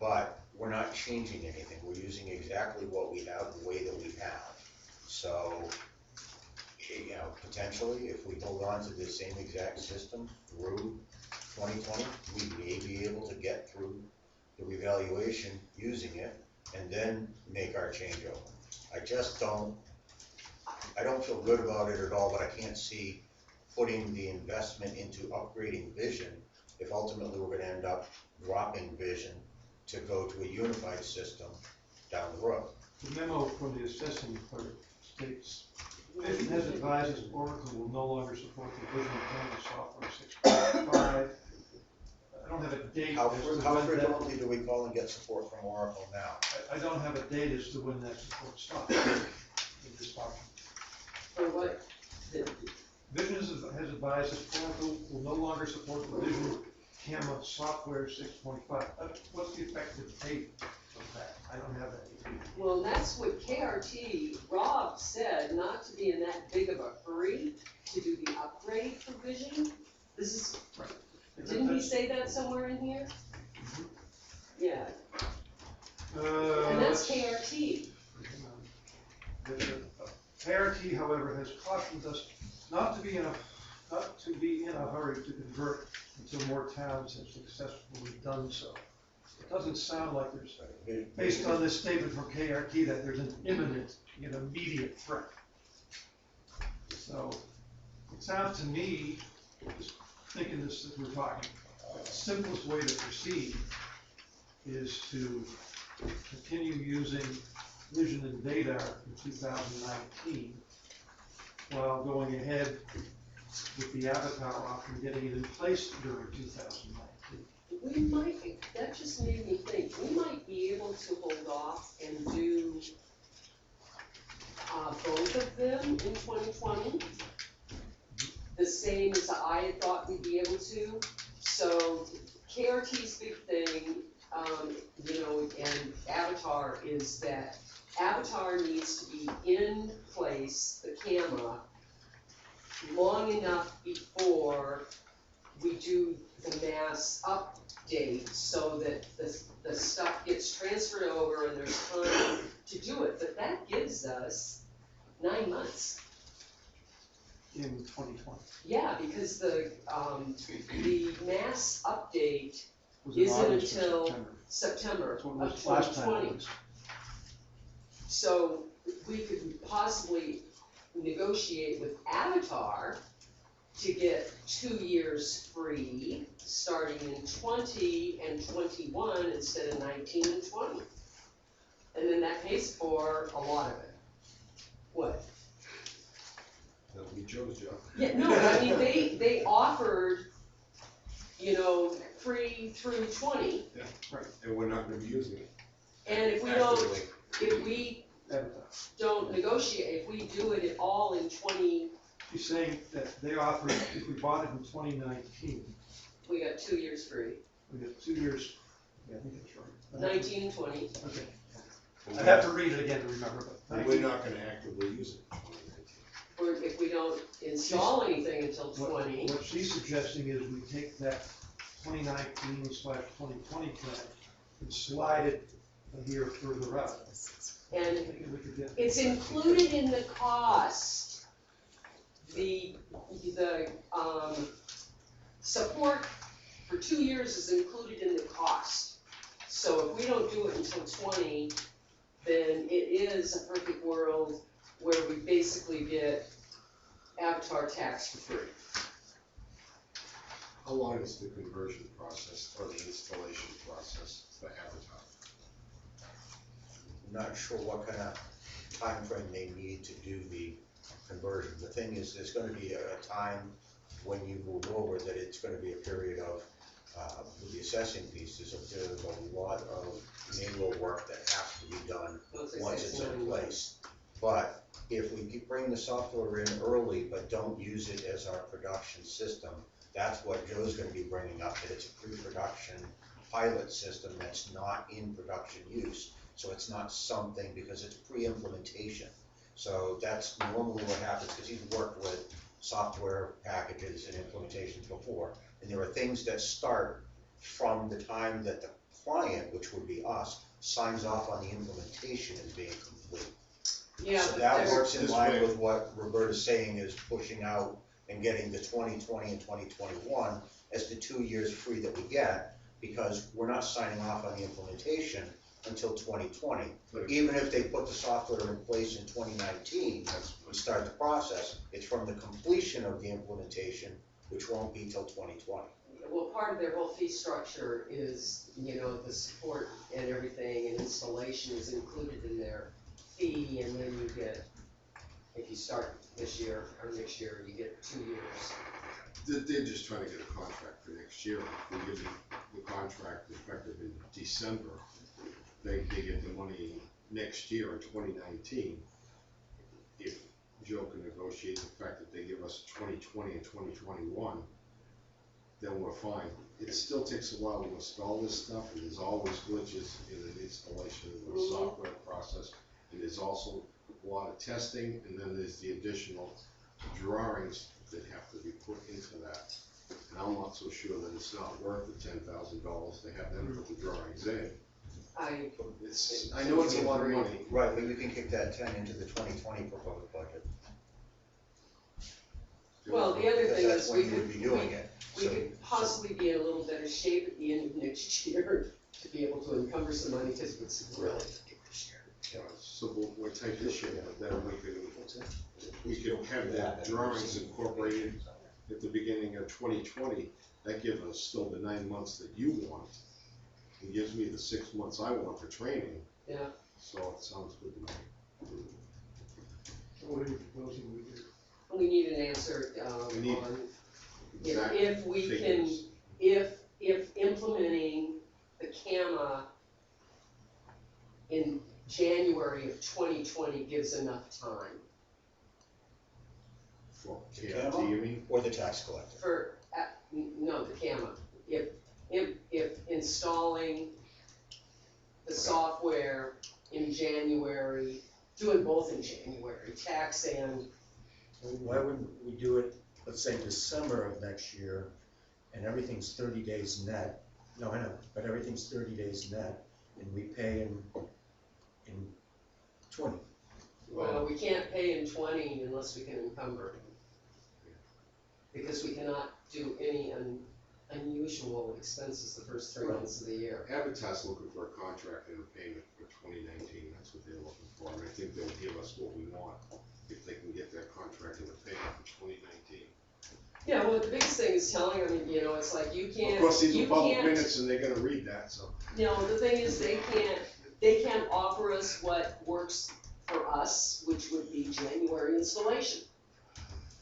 But we're not changing anything. We're using exactly what we have, the way that we have. So, you know, potentially, if we hold on to the same exact system through 2020, we may be able to get through the revaluation using it and then make our changeover. I don't feel good about it at all, but I can't see putting the investment into upgrading Vision if ultimately we're gonna end up dropping Vision to go to a unified system down the road. The memo from the assessing clerk states, Vision has advised that Oracle will no longer support the Vision Camera Software 6.5. I don't have a date. How as to when that- frequently do we call and get support from Oracle now? I don't have a date as to when that support stops in this document. For what? Vision has advised that Oracle will no longer support the Vision Camera Software 6.5. What's the effective date of that? I don't have that. Well, that's what KRT, Rob said, not to be in that big of a hurry to do the upgrade for Vision. This is, didn't he say that somewhere in here? Yeah, and that's KRT. KRT, however, has cautioned us not to be in a hurry to convert until more towns have successfully done so. It doesn't sound like there's, based on this statement from KRT, that there's an imminent, immediate threat. So it sounds to me, just thinking this that we're talking, the simplest way to proceed is to continue using Vision and Data in 2019 while going ahead with the Avatar option, getting it in place during 2019. We might, that just made me think, we might be able to hold off and do both of them in 2020. The same as I had thought we'd be able to. So KRT's big thing, and Avatar is that Avatar needs to be in place, the camera, long enough before we do the mass update so that the stuff gets transferred over and there's time to do it. But that gives us 9 months. In 2020. Yeah, because the mass update Was it isn't August or until September? September That's what it of was last time. 2020. So we could possibly negotiate with Avatar to get 2 years free, starting in 20 and 21 instead of 19 and 20. And then that pays for a lot of it. What? That we chose, Joe. Yeah, no, I mean, they offered, free through 20, And we're not gonna be using it. and if we Avatar. don't negotiate, if we do it at all in 20, She's saying that they offered, if we bought it in 2019, we got 2 years free, we get 2 years, yeah, I think that's right. 19 and 20. Okay. I'd have to read it again to remember, but. And we're not gonna actively use it. Or if we don't install anything until What 20, what she's suggesting is we take that 2019/2020 plan and slide it a year further out. and Maybe we could get. it's included in the cost. The support for 2 years is included in the cost. So if we don't do it until 20, then it is a perfect world where we basically get Avatar tax for free. How long is the conversion process or the installation process for Avatar? I'm not sure what kind of time frame they need to do the conversion. The thing is, there's gonna be a time when you move over that it's gonna be a period of, with the assessing piece, there's a lot of manual work that has to be done once it's in place. But if we bring the software in early but don't use it as our production system, that's what Joe's gonna be bringing up, that it's a pre-production pilot system that's not in production use. So it's not something, because it's pre-implementation. So that's normally what happens, because he's worked with software packages and implementations before. And there are things that start from the time that the client, which would be us, signs off on the implementation as being complete. Yeah, So but that there's- works in this line way- with what Roberta's saying, is pushing out and getting the 2020 and 2021 as the 2 years free that we get, because we're not signing off on the implementation until 2020. But Even if they put the software in place in 2019 and start the process, it's from the completion of the implementation, which won't be till 2020. Well, part of their whole fee structure is, you know, the support and everything, and installation is included in their fee, and then you get, if you start this year or next year, you get 2 years. they're just trying to get a contract for next year. If we give them the contract effective in December, they get the money next year in 2019. If Joe can negotiate the fact that they give us 2020 and 2021, then we're fine. It still takes a while to install this stuff, and there's always glitches in the installation of the software process. And there's also a lot of testing, and then there's the additional drawings that have to be put into that. And I'm not so sure that it's not worth the $10,000 to have them put the drawings in. I know it's a lot of money. Right, but you can kick that 10 into the 2020 proposed budget. Well, the other Because thing that's is, when you would be doing it. we So- could possibly be in a little better shape at the end of next year to be able to encumber some money, because it's really this year. So we'll take this year, but then we can have that drawings incorporated at the beginning of 2020. That gives us still the 9 months that you want. It gives me the 6 months I want for training. Yeah. So it sounds good to me. What are you proposing we do? We need an answer, We need on exact if we can, figures. if implementing the CAMA in January of 2020 gives enough time For The KRT, CAMA? you mean? Or the tax collector. for, no, the CAMA. If installing the software in January, doing both in January, tax and, Why wouldn't we do it, let's say December of next year, and everything's 30 days net? No, I know, but everything's 30 days net, and we pay in 20. well, we can't pay in 20 unless we can encumber. Because we cannot do any unusual expenses the first 3 months of the year. Avatar's looking for a contract and a payment for 2019, that's what they're looking for, and I think they'll give us what we want if they can get that contract and a payment for 2019. Yeah, well, the biggest thing is telling them, you know, it's like you can't, Of course, these you are public can't, minutes and they're gonna read that, so. you know, the thing is, they can't offer us what works for us, which would be January installation.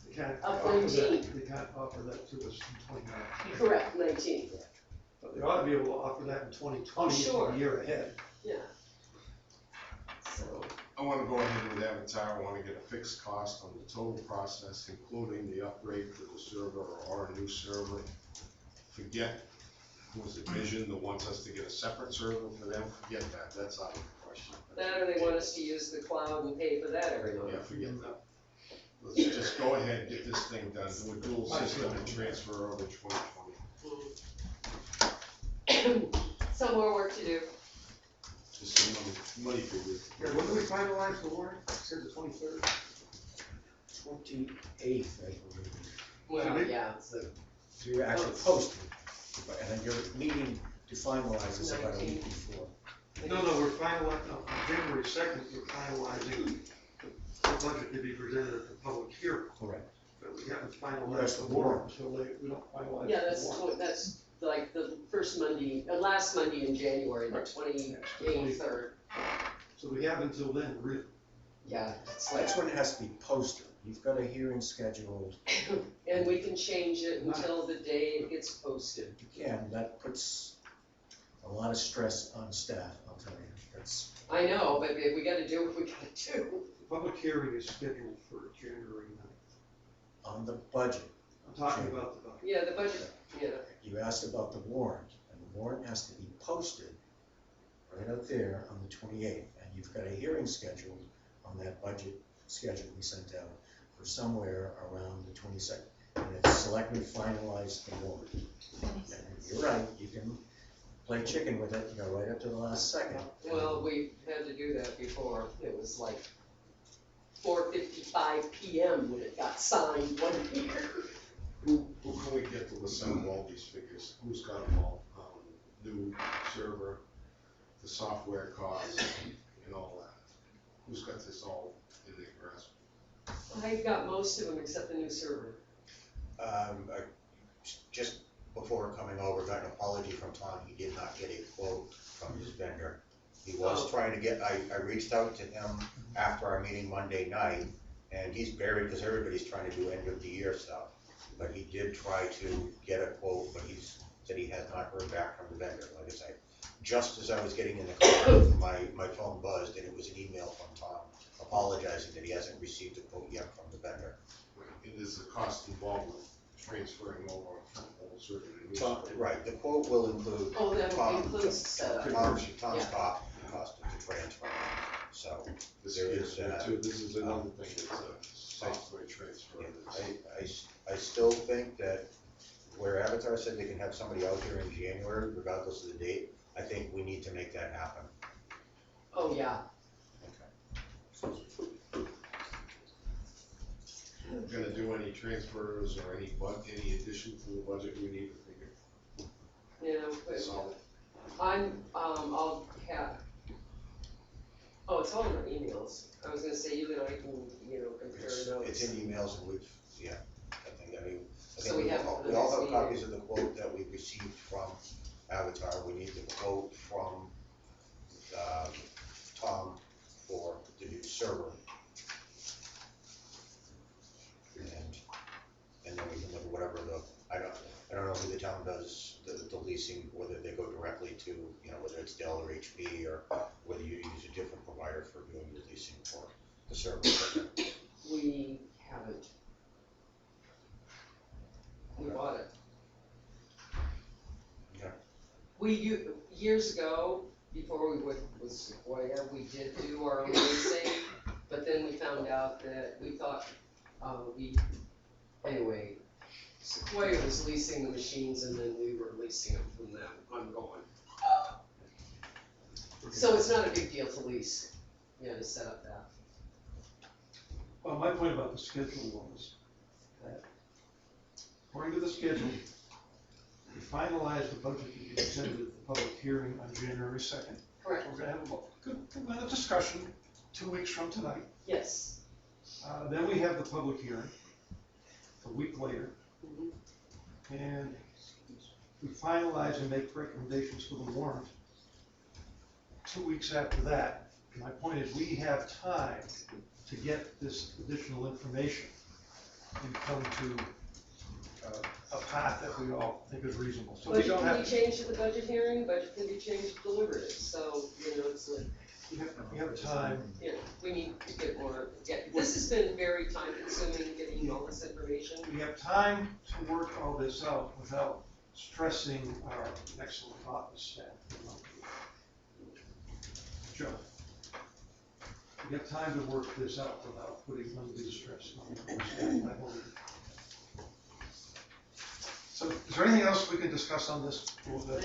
They can't Of offer 19. that, they can't offer that to us in 2019. Correct, 19, But they ought to be able to offer that in 2020, Oh, sure. a year ahead. yeah. So, I wanna go ahead with Avatar, I wanna get a fixed cost on the total process, including the upgrade for the server or a new server. Forget, was it Vision that wants us to get a separate server for them? Forget that, that's out of the question. that or they want us to use the cloud and pay for that every month. Yeah, forget that. Let's just go ahead and get this thing done, do a dual system and transfer over 2020. Some more work to do. Just some money figures. Yeah, when do we finalize the warrant? You said the 23rd? 28th, I believe. Well, yeah, so, So you're actually posting, and then your meeting to finalize is about a week 19. before. No, we're finalizing, no, on January 2nd, we're finalizing the budget to be presented at the public hearing. Correct. But we haven't finalize That's the the warrant until we don't finalize Yeah, the warrant. that's like the first Monday, last Monday in January, the Right. 23rd. So we have until then, really. Yeah, it's like, That's when it has to be posted. You've got a hearing scheduled. and we can change it until the day it gets posted. You can, that puts a lot of stress on staff, I'll tell you. That's, I know, but if we gotta do what we gotta do. The public hearing is scheduled for January 9th. on the budget. I'm talking about the budget. Yeah, the budget, yeah. You asked about the warrant, and the warrant has to be posted right out there on the 28th, and you've got a hearing scheduled on that budget schedule we sent out for somewhere around the 22nd. And it's Selectmen finalized the warrant. And you're right, you can play chicken with it, you go right up to the last second. Well, we had to do that before. It was like 4:55 PM when it got signed one year. Who can we get to assemble all these figures? Who's got them all? New server, the software costs, and all that. Who's got this all in their grasp? I got most of them except the new server. Just before coming over, got an apology from Tom, he did not get a quote from his vendor. He was trying to get, I reached out to him after our meeting Monday night, and he's buried, because everybody's trying to do end of the year stuff. But he did try to get a quote, but he said he has not heard back from the vendor. Like I said, just as I was getting in the car, my phone buzzed, and it was an email from Tom apologizing that he hasn't received a quote yet from the vendor. And there's a cost involved with transferring over from old server to new server. Right, the quote will include Oh, that Tom- includes setup. Tom's Yeah. cost of the transfer. So, This there is, is, too, this is another thing, it's a software transfer. I still think that where Avatar said they can have somebody out here in January, regardless of the date, I think we need to make that happen. Oh, yeah. Gonna do any transfers or any addition to the budget we need to figure? Yeah, but Solid. I'll have, oh, it's all in my emails. I was gonna say, you and I can, compare notes. It's in emails and we've, yeah, I So think we have it for the we all next have meeting. copies of the quote that we received from Avatar. We need the quote from, Tom for the new server. And then we can look at whatever I don't know who the town does the leasing, whether they go directly to, whether it's Dell or HP, or whether you use a different provider for doing the leasing for the server equipment. We haven't. We bought it. Okay. Years ago, before we went with Sequoia, we did do our own leasing, but then we found out that we thought, anyway, Sequoia was leasing the machines and then we were leasing them from them. I'm going. So it's not a big deal to lease, to set up that. Well, my point about the schedule was that according to the schedule, we finalized the budget to be presented at the public hearing on January 2nd. Correct. We're gonna have a good amount of discussion 2 weeks from tonight. Yes. Then we have the public hearing a week later. Mhm. And we finalize and make recommendations for the warrant 2 weeks after that. My point is, we have time to get this additional information and come to a path that we all think is reasonable. So we Budget don't can be have, changed at the budget hearing, budget can be changed deliberative, so, it's like, we have time. we need to get more, this has been very time consuming, getting all this information. We have time to work all this out without stressing our excellent office staff. Joe, we have time to work this out without putting undue stress on the staff, I believe. So is there anything else we can discuss on this?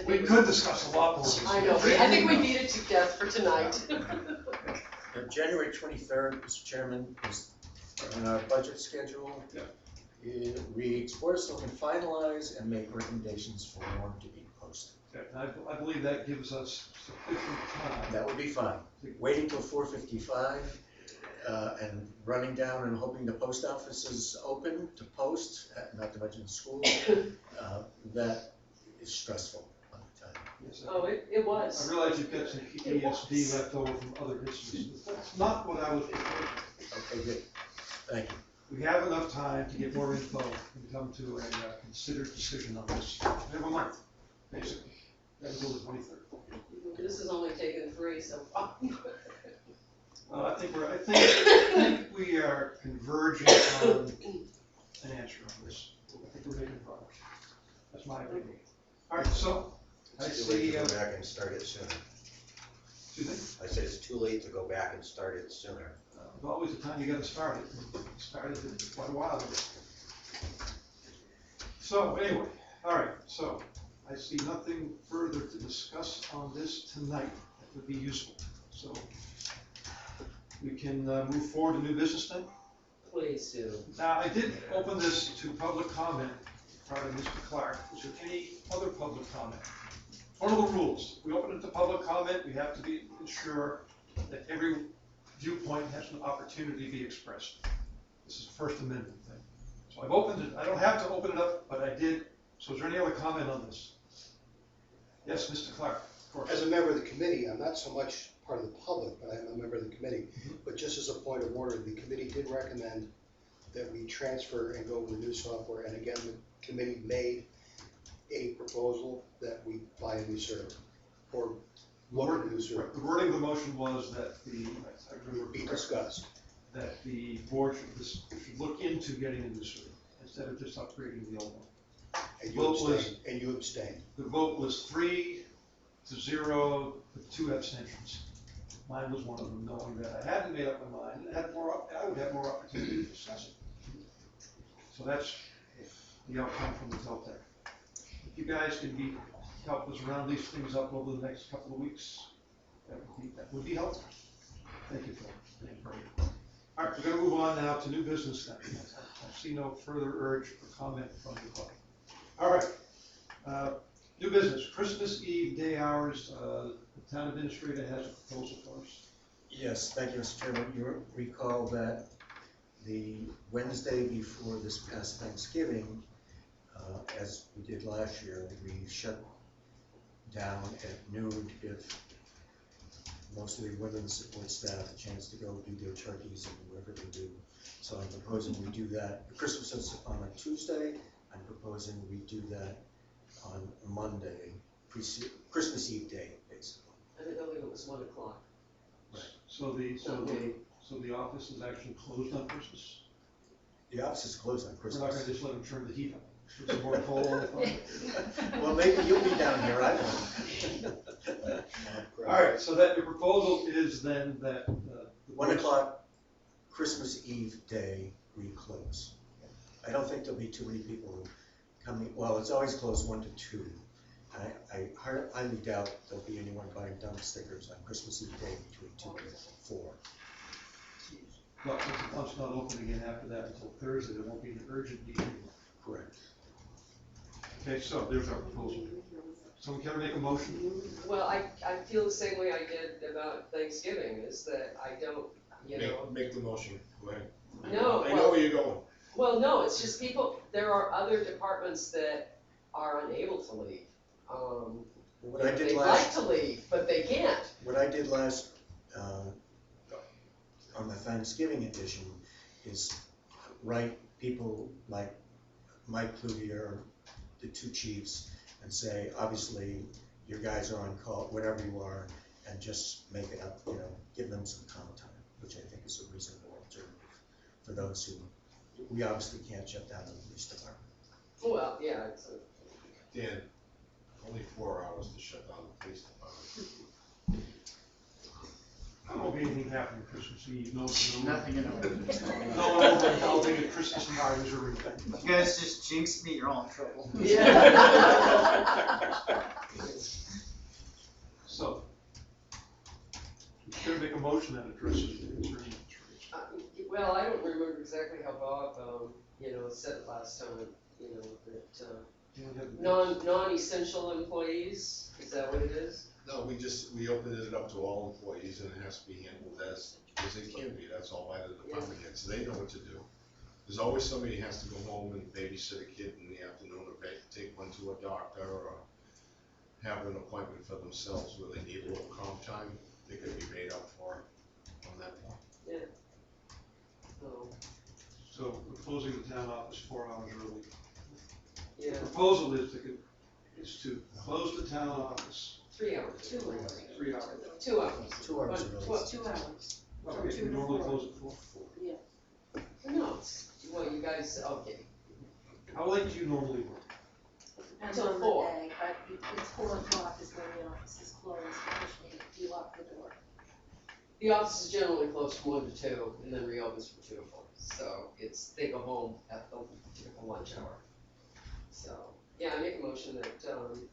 We could discuss a lot more. I know, I think we beat it to death for tonight. January 23rd, Mr. Chairman, is on our budget schedule. Yeah. It reads, Board of Selectmen finalize and make recommendations for warrant to be posted. Okay, I believe that gives us sufficient time. That would be fine. Waiting till 4:55, and running down and hoping the post office is open to post, not to mention the school, that is stressful all the time. Yes, Oh, it was. I realize you've got some PTSD left over from other incidents. That's not what I was proposing. Okay, good, thank you. We have enough time to get more info and come to a considered decision on this. We have a month, basically, until the 23rd. This has only taken 3 so far. I think we are converging on an answer on this. I think we're making progress. That's my opinion. All right, so I It's too late see. to go back and start it sooner. Excuse me? I said it's too late to go back and start it sooner. There's always a time you gotta start it. Started it quite a while ago. So anyway, all right, so I see nothing further to discuss on this tonight that would be useful. So we can move forward to new business then. Please do. Now, I did open this to public comment prior to Mr. Clark. Is there any other public comment? One of the rules, we open it to public comment, we have to ensure that every viewpoint has an opportunity to be expressed. This is a First Amendment thing. So I've opened it, I don't have to open it up, but I did. So is there any other comment on this? Yes, Mr. Clark, of course. As a member of the committee, I'm not so much part of the public, but I'm a member of the committee. But just as a point of order, the committee did recommend that we transfer and go with the new software. And again, the committee made a proposal that we buy a new server or look at a new server. The wording of the motion was that the, I remember Be correctly, discussed. that the board should look into getting a new server instead of just upgrading the old one. And Vote was- you abstained. The vote was 3-0 with 2 abstentions. Mine was one of them, knowing that I hadn't made up my mind, and I would have more opportunity to discuss it. So that's the outcome from the Teltec. If you guys can help us round these things up over the next couple of weeks, that would be helpful. Thank you, Phil. Thank you, Brady. All right, we're gonna move on now to new business then. I see no further urge for comment from the public. All right, new business, Christmas Eve day hours, the town administrator has a proposal for us. Yes, thank you, Mr. Chairman. You recall that the Wednesday before this past Thanksgiving, as we did last year, we shut down at noon to give most of the women's support staff a chance to go do their turkeys and whatever they do. So I'm proposing we do that. Christmas is on a Tuesday. I'm proposing we do that on Monday, Christmas Eve day, basically. I think only it was 1 o'clock. So the office is actually closed on Christmas? The office is closed on We're not gonna Christmas. just let them turn the heat up. Put some more coal on the fire? Well, maybe you'll be down here, I won't. All right, so that your proposal is then that, 1 o'clock, Christmas Eve day, we close. I don't think there'll be too many people coming, well, it's always closed 1 to 2. I highly doubt there'll be anyone buying dump stickers on Christmas Eve day between 2 and 4. But since the pump's not open again after that until Thursday, there won't be an urgent need. Correct. Okay, so there's our proposal. Someone care to make a motion? Well, I feel the same way I did about Thanksgiving, is that I don't, Make the motion, go ahead. No, I know where you're going. Well, no, it's just there are other departments that are unable to leave. What I did They'd like last, to leave, but they can't. what I did last, on the Thanksgiving edition is write people like Mike Cloutier, the 2 chiefs, and say, obviously, your guys are on call, whatever you are, and just make it up, give them some comp time, which I think is a reasonable alternative for those who, we obviously can't shut down the police department. Well, yeah, Dan, only 4 hours to shut down the police department. There won't be anything happening Christmas Eve, no. Nothing at all. No one will be holding a Christmas parties or anything. You guys just jinxed me, you're all in trouble. yeah. So, we should make a motion that addresses the concern. Well, I don't remember exactly how Bob, said it last time, that, non-essential employees, is that what it is? No, we opened it up to all employees and it has to be handled as it can be, that's all by the department heads, they know what to do. There's always somebody who has to go home and babysit a kid in the afternoon, or take one to a doctor, or have an appointment for themselves where they need a little calm time, they could be made up for on that point. So we're closing the town office 4 hours early. Yeah, The proposal is to close the town office 3 hours. 2 hours. 3 hours. 2 hours. 2 hours But- early. well, 2 hours. Okay, Two we to normally 4. close at 4. No, well, you guys, okay, How late do you normally work? Depends Till on the 4. day, but it's 4 o'clock is when the office is closed, officially, you lock the door. the office is generally closed from 1 to 2, and then reopens from 2 to 4, so they go home at the typical lunch hour. So, yeah, I make a motion that, we,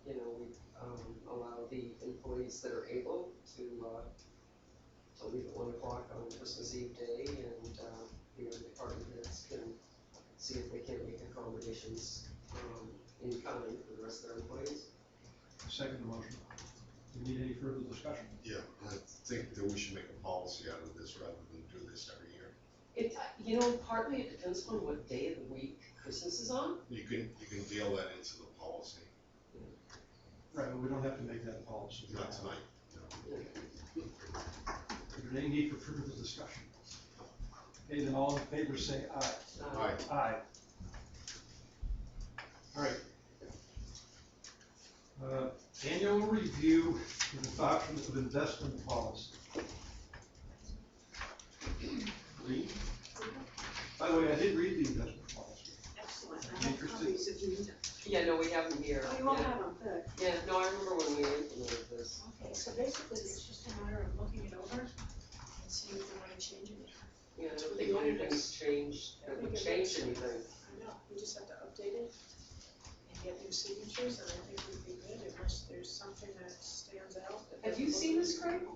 allow the employees that are able to leave at 1 o'clock on Christmas Eve day, and, the department heads can see if they can't make accommodations, in kind for the rest of their employees. Second motion. Do you need any further discussion? Yeah, I think that we should make a policy out of this rather than do this every year. Partly it depends on what day of the week Christmas is on. You can deal that into the policy, Right, but we don't have to make that policy. not tonight, Is there any need for further discussion? Okay, then all in favor say aye. Aye. Aye. All right. Annual review and adoption of investment policy. Read. By the way, I did read the investment policy. Excellent, I have copies if you need them. Yeah, no, we have them here. Oh, you all Yeah. have them, good. Yeah, no, I remember when we implemented this. Okay, so basically, it's just a matter of looking it over and seeing if we want to change it. Yeah, I don't think anything's changed, that would change anything. I know, we just have to update it and get new signatures, and I think we'd be good unless there's something that stands out. that Have you doesn't seen look this, right. Craig?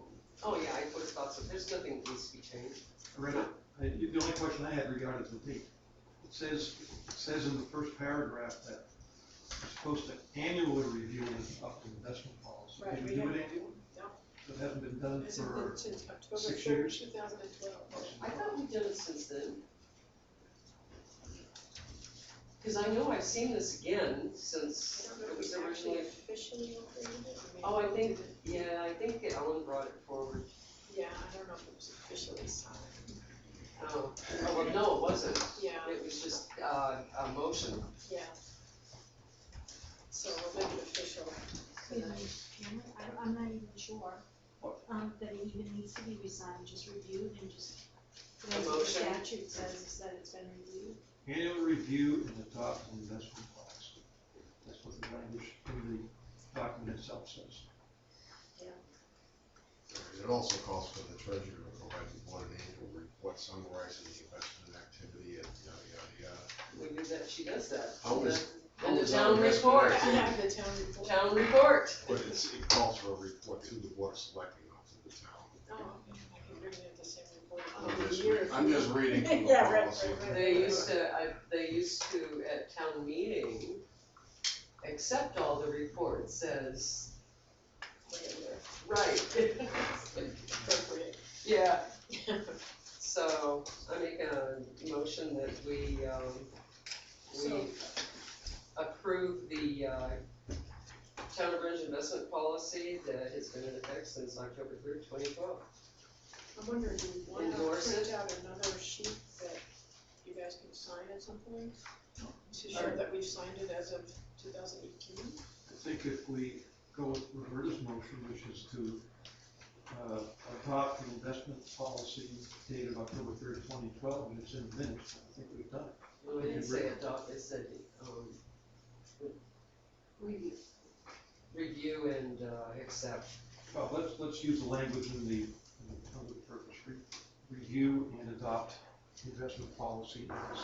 Oh, yeah, I would have thought so. There's nothing that needs to be changed. I read it. The only question I had regarded the date. It says in the first paragraph that we're supposed to annually review and adopt the investment policy. Right, Did we we do have, it annually? no, So it hasn't been done it's been for, since October 6 3rd, years? 2012. I thought we'd done it since then. Because I know I've seen this again I since don't know it if was we actually originally. officially approved it, or maybe. Oh, I we think, did it. yeah, I think Ellen brought it forward. Yeah, I don't know if it was officially signed. Oh, well, no, it wasn't. Yeah, It was just, a motion. yeah. So we'll make it official tonight. I'm not even sure, that it even needs to be resigned, just reviewed and just, that's what the motion? statute says, is that it's been reviewed. annual review and adopt an investment policy. That's what the language in the document itself says. It also calls for the treasurer to provide the board an annual report summarizing the investment activity and yada, yada, yada. We do that, she does that. How is- And the how is town our investment report. I activity? have the town report. Town report. But it calls for a report to the board of selectmen, not to the town. Oh, okay, I can bring in the same report I'm every just, year. re- if I'm you just want. reading from the Yeah, right, policy. right, right. They used to, at town meeting, accept all the reports as, right. Appropriate. Yeah, so I make a motion that we So- approve the, town of Rindge investment policy that has been in effect since October 3rd, 2012. I'm wondering, do we want to Endorse print it. out another sheet that you guys can sign at some point? To show that we've signed it as of 2018? I think if we go with Roberta's motion, which is to adopt an investment policy dated October 3rd, 2012, and it's in the minutes, I think we've done it. No, I didn't say adopt, I said, review and, accept. Well, let's use the language in the public purpose. Review and adopt investment policy as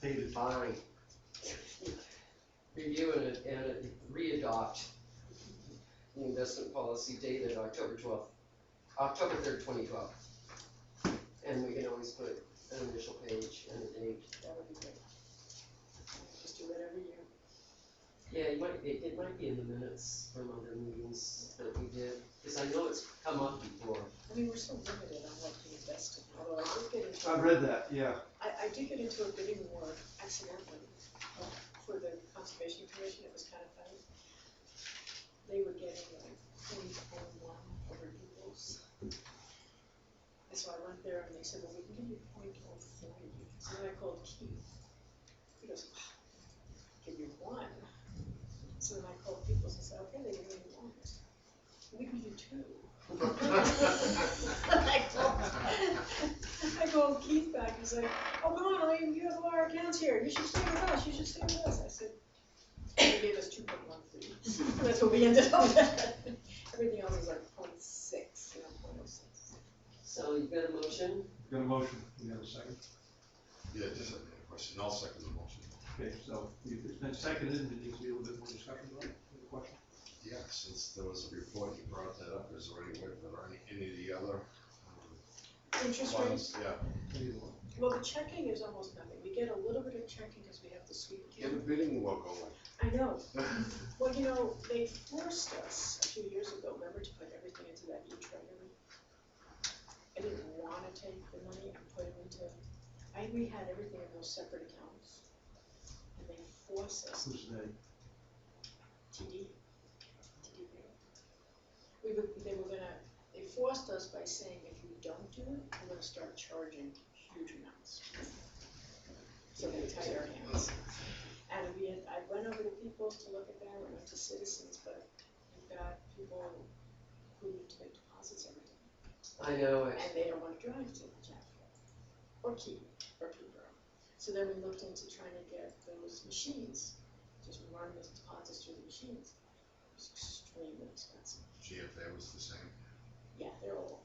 dated. Fine. Review and re-adopt the investment policy dated October 3rd, 2012. And we can always put an initial page and a date. That would be great. Just do that every year. Yeah, it might be in the minutes from other meetings that we did, because I know it's come up before. I mean, we're so limited on what can invest in, although I did get into. I read that, yeah. I did get into a bidding war accidentally for the Conservation Commission. It was kind of funny. They were getting like 0.01 over equals. And so I went there and they said, well, we can give you 0.03. So then I called Keith. He goes, give you 1. So then I called Peoples and said, okay, they give me 1. We can do 2. I called Keith back, he's like, oh, come on, you have all our accounts here, you should stay with us, you should stay with us. I said, they gave us 2.13, that's what we ended up at. Everything else is like 0.6, 0.06. So you got a motion? Got a motion, you have a second? Yeah, just a question, I'll second the motion. Okay, so it's been seconded, and it needs to be a little bit more discussion about it, any question? Yeah, since there was a report, you brought that up, is there any way, any of the other, Interest funds? rates, Yeah, Either one. well, the checking is almost nothing, we get a little bit of checking because we have the sweep get a account. bidding war going. I know, well, you know, they forced us a few years ago, remember, to put everything into that e-treasury? I didn't wanna take the money and put it into, we had everything in those separate accounts. And they forced us Who's they? TD. They forced us by saying if you don't do it, we're gonna start charging huge amounts. So they tied our hands. And I went over to Peoples to look at that, I went to Citizens, but we've got people who need to make deposits every day. I know it. And they don't wanna drive to Jeff, or Peterborough. So then we looked into trying to get those machines, just run the deposits through the machines. It was extremely expensive. GFA was the same. Yeah, they're all,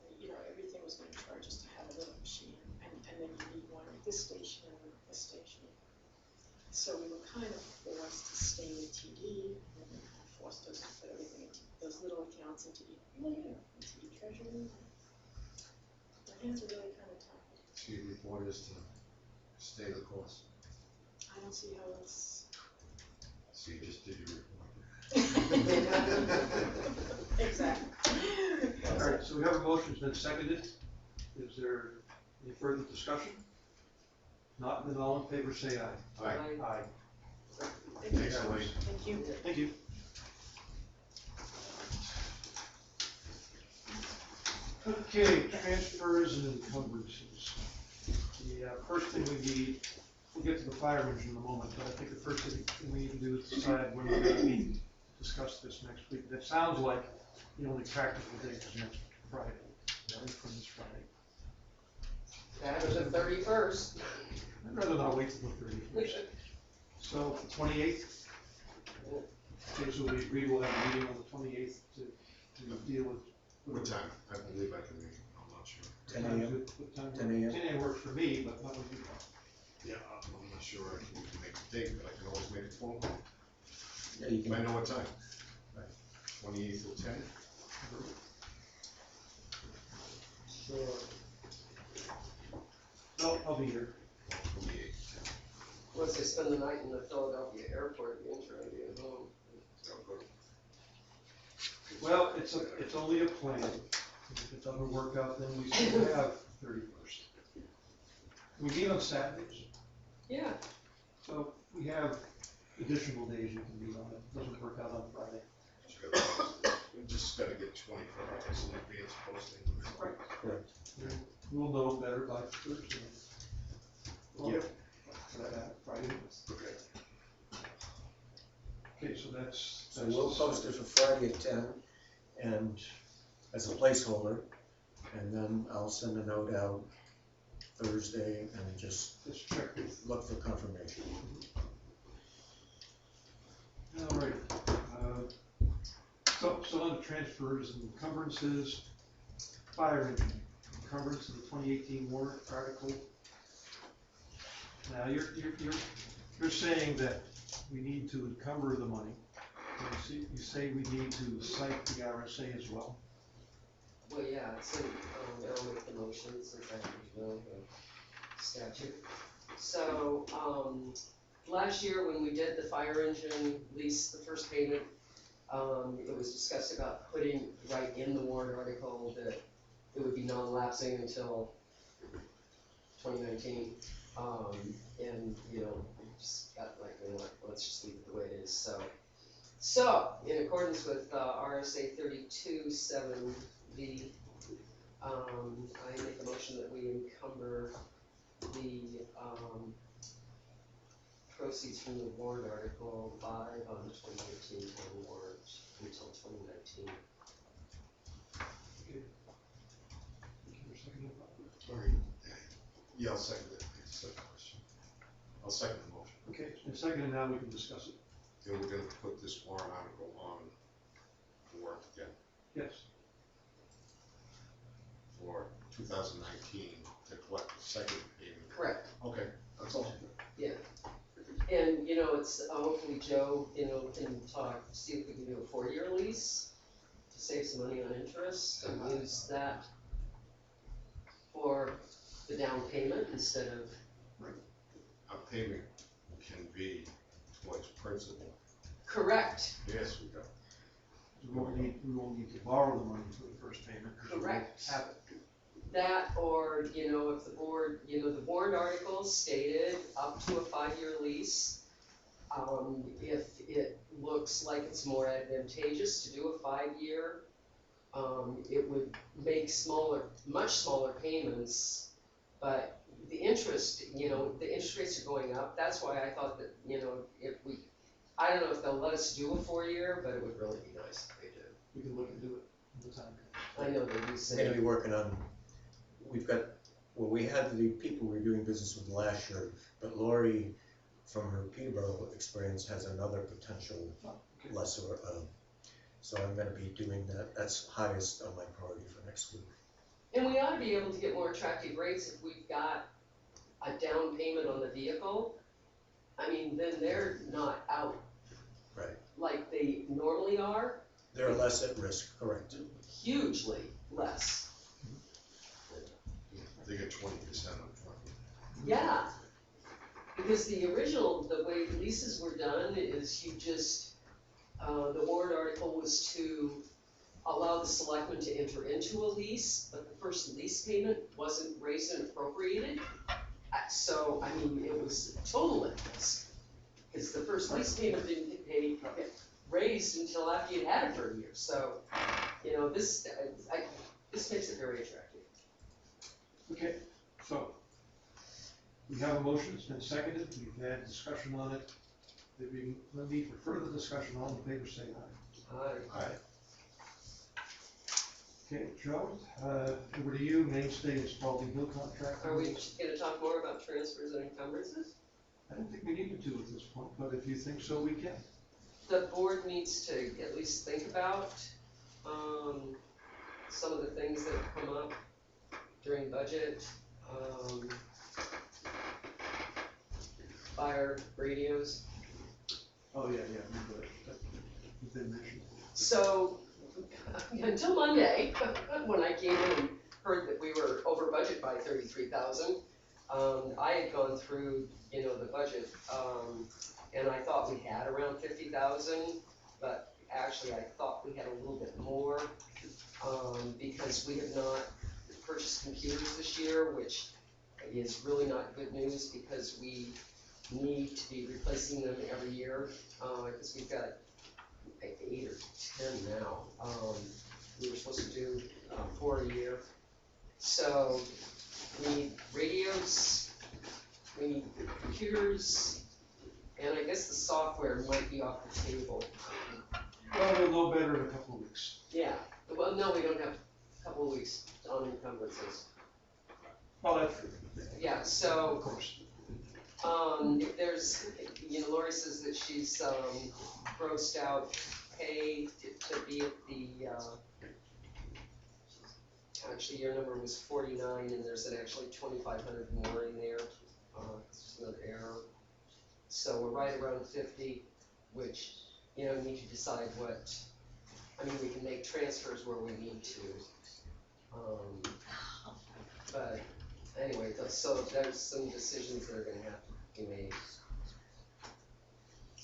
everything was gonna charge us to have a little machine, and then you need one at this station and one at this station. So we were kind of forced to stay with TD, and they kind of forced us to put everything into those little accounts into into e-treasury. Our hands are really kind of tied. So your report is to stay the course. I don't see how else. So you just did your report. Exactly. All right, so we have a motion, it's been seconded. Is there any further discussion? Not, then all in favor say aye. Aye. Aye. Thanks, Elaine. Thank you. Thank you. Okay, transfers and encumbrances. The first thing we need, we'll get to the fire engine in a moment, but I think the first thing we need to do is decide when we're gonna meet to discuss this next week. That sounds like the only practical date is next Friday, right, from this Friday. That was the 31st. I'd rather not wait till the 31st. So, the 28th? Okay, so we agreed we'll have a meeting on the 28th to deal with. What time? I believe I can make it, I'm not sure. 10 a.m. What time? 10 a.m. 10 a.m. works for me, but not with you. Yeah, I'm not sure I can make a date, but I can always make a phone call. Yeah, you I can. know what time. Right. 28th till 10? Sure. No, I'll be here. 28th. Once they spend the night in the Philadelphia airport, again, trying to get home. Well, it's only a plan. If it doesn't work out, then we still have 31st. We meet on Saturdays, Yeah, so we have additional days you can meet on. It doesn't work out on Friday. We just gotta get 24 hours in advance posting. Right. Correct. We'll know better by Thursday. Well, Yeah. Friday. Okay. Okay, so that's. So we'll post it for Friday at 10, and as a placeholder, and then I'll send a note out Thursday and just Let's check with. look for confirmation. All right. So on the transfers and encumbrances, fire engine, encumbrance of the 2018 warrant article. Now, you're saying that we need to encumber the money. You say we need to cite the RSA as well. well, yeah, so, I'll make the motion since I usually know the statute. So, last year when we did the fire engine lease, the first payment, it was discussed about putting right in the warrant article that it would be non-lapsing until 2019. And, you know, we just got like, you know what, let's just leave it the way it is, so. So, in accordance with RSA 32(7)(b), I make a motion that we encumber the proceeds from the warrant article 5 on the 2018 town warrant until 2019. Sorry. Yeah, I'll second it. It's a question. I'll second the motion. Okay, it's been seconded, now we can discuss it. Then we're gonna put this warrant article on the warrant again Yes. for 2019 to collect the second payment. Correct. Okay, that's all. And, you know, it's, hopefully Joe, you know, can talk, see if we can do a 4-year lease to save some money on interest and use that for the down payment instead of, A payment can be towards principal. correct, Yes, we go. We won't need to borrow the money for the first payment. 'Cause we won't Correct. have it. that, or, you know, if the board, you know, the warrant article stated up to a 5-year lease. If it looks like it's more advantageous to do a 5-year, it would make much smaller payments, but the interest, you know, the interest rates are going up, that's why I thought that, you know, I don't know if they'll let us do a 4-year, but it would really be nice if they did. We can look into it when the time comes. I know they do We're gonna say, be working on, we had the people we were doing business with last year, but Lori, from her Peterborough experience, has another potential Okay. lesser, so I'm gonna be doing that, that's highest on my priority for next week. and we ought to be able to get more attractive rates if we've got a down payment on the vehicle. I mean, then they're not out. Right. Like they normally are, They're less at risk, correct. hugely less. They get 20% up front. Yeah, because the way leases were done is you just, the warrant article was to allow the selectmen to enter into a lease, but the first lease payment wasn't raised and appropriated. So, I mean, it was totally risk, because the first lease payment didn't get raised until after you'd had it for a year, so, you know, this makes it very attractive. Okay, so, we have a motion, it's been seconded, we've had discussion on it. There being no need for further discussion, all in favor say aye. Aye. Okay, Joe, over to you, Mainstay and Spalding Hill contract. Are we gonna talk more about transfers and encumbrances? I don't think we need to at this point, but if you think so, we can. The board needs to at least think about, some of the things that have come up during budget, fire radios. Oh, yeah, you've been mentioned. So, until Monday, when I came in and heard that we were over budget by 33,000, I had gone through, you know, the budget, and I thought we had around 50,000, but actually I thought we had a little bit more, because we have not purchased computers this year, which is really not good news because we need to be replacing them every year, because we've got 8 or 10 now. We were supposed to do 4 a year. So we need radios, we need computers, and I guess the software might be off the table. Well, we'll know better in a couple of weeks. Yeah, well, no, we don't have a couple of weeks on encumbrances. Well, that's true. Yeah, Of so, course. if there's, you know, Lori says that she's, grossed out pay to be at the, actually, your number was 49, and there's an actually 2,500 more in there, it's just another error. So we're right around 50, which, you know, we need to decide what, I mean, we can make transfers where we need to. But anyway, so there's some decisions that are gonna have to be made.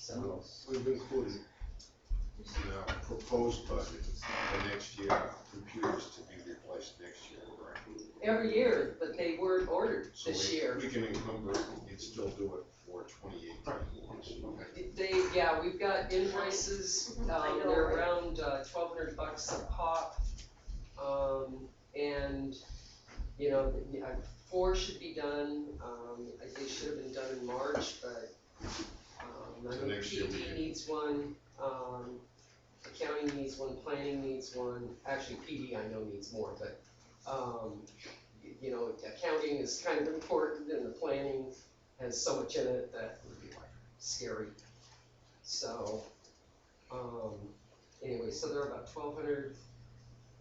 So, We've included in our proposed budget for next year, computers to be replaced next year, correct? every year, but they weren't ordered So this we- year. We can encumber it and still do it for 2018. Okay. We've got invoices, they're around $1,200 a pop. And, you know, 4 should be done, they should have been done in March, but, I So know next year we PD can- needs one, accounting needs one, planning needs one, actually PD I know needs more, but, you know, accounting is kind of important and the planning has so much in it that would be like scary. So, anyway, so they're about 1,200,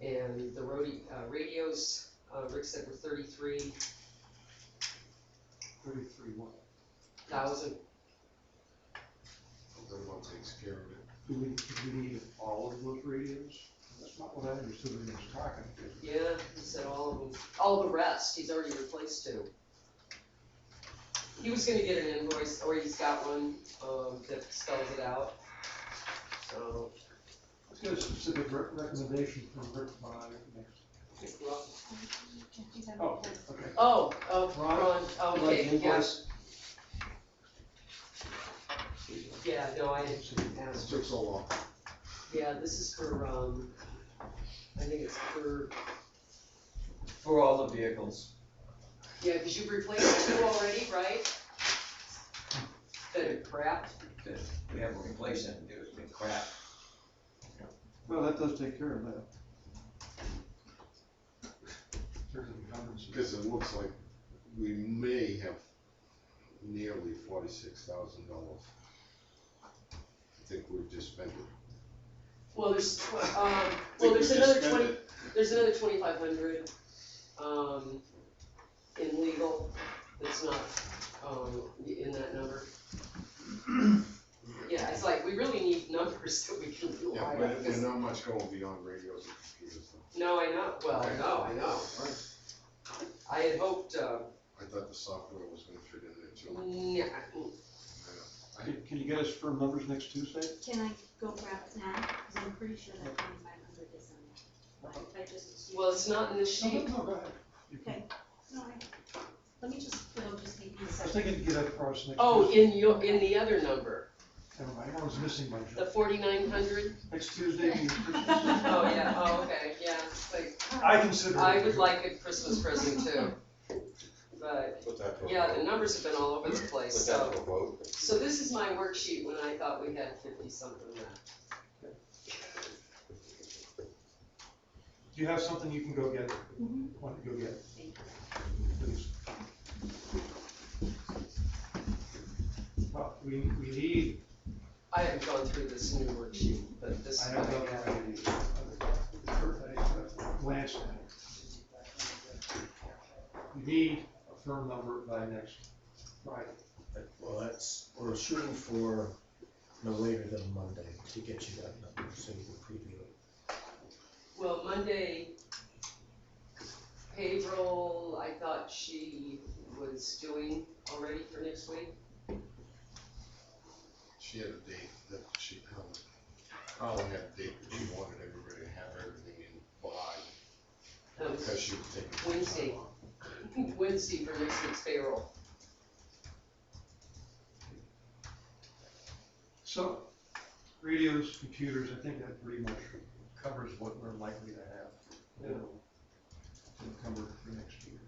and the radios, Rick said were 33,000. 33 what? Everyone takes care of it. Do we need all of those radios? That's not what I understood when he was talking. Yeah, he said all of them, all the rest, he's already replaced 2. He was gonna get an invoice, or he's got one, that spells it out, so. Let's get a specific recommendation from Rick by next. Oh, okay. Oh, Ron? okay, yeah, Invoice? yeah, no, I It asked, took so long. yeah, this is for, I think it's for, For all the vehicles. yeah, cause you've replaced 2 already, right? That are crap. That we haven't replaced them, it's been crap. Well, that does take care of that. In terms of encumbrances. Because it looks like we may have nearly $46,000. I think we've just spent it. Well, there's, Think there's we another just spent 20, it. there's another 2,500, in legal, that's not, in that number. Yeah, it's like, we really need numbers that we can rely Yeah, on, but because, we're not much going beyond radios and computers though. no, I know, well, I know. I had hoped, I thought the software was gonna fit in there too. yeah, I know. Can you get us firm numbers next Tuesday? Can I go grab it now? Because I'm pretty sure that 2,500 is in there. I just. well, it's not in this No, sheet. no, go ahead. You can- Okay, no, let me just, it'll just take me a I was second. thinking to get it across next Oh, Tuesday. in the other number, Never mind, I was missing my the job. 4,900, Next Tuesday, being Christmas. oh, yeah, oh, okay, yeah, like, I consider. I it- would like a Christmas present too. But, Put that to a yeah, vote. the numbers have been all over the place, Put that so. to a vote. So this is my worksheet when I thought we had 50-something left. Do you have something you can go get? Mhm. Why don't you go get it? Thank you. Please. Well, we need, I haven't gone through this new worksheet, but this I is have what I done, have. I glanced at it. We need a firm number by next Friday. Well, we're shooting for no later than Monday to get you that number, so you can preview it. Well, Monday, payroll, I thought she was doing already for next week. She had a date that she, Colin had a date that she wanted everybody to have everything in by, That was because she was taking. some Wednesday. time off. Wednesday for next week's payroll. So, radios, computers, I think that pretty much covers what we're likely to have, to encumber for next year.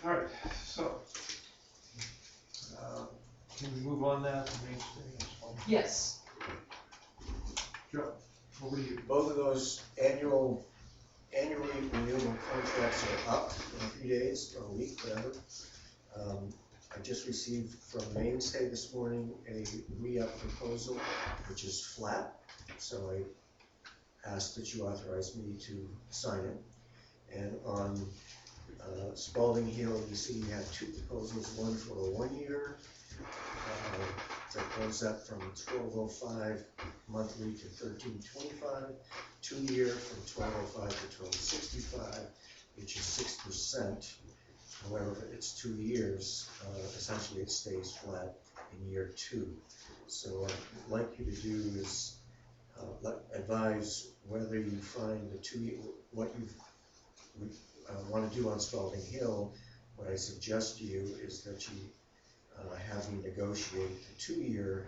All right, so, can we move on now to mainstay? Yes, Joe, over to you. Both of those annually renewable contracts are up in a few days, or a week, whatever. I just received from Mainstay this morning a re-up proposal, which is flat, so I asked that you authorize me to sign it. And on Spalding Hill, you see you have 2 proposals, one for a 1-year, that goes up from $1,205 monthly to $1,325, 2-year from $1,205 to $1,265, which is 6%. However, it's 2 years, essentially it stays flat in year 2. So what I'd like you to do is advise whether you find the 2 year, what you want to do on Spalding Hill. What I suggest to you is that you have me negotiate the 2 year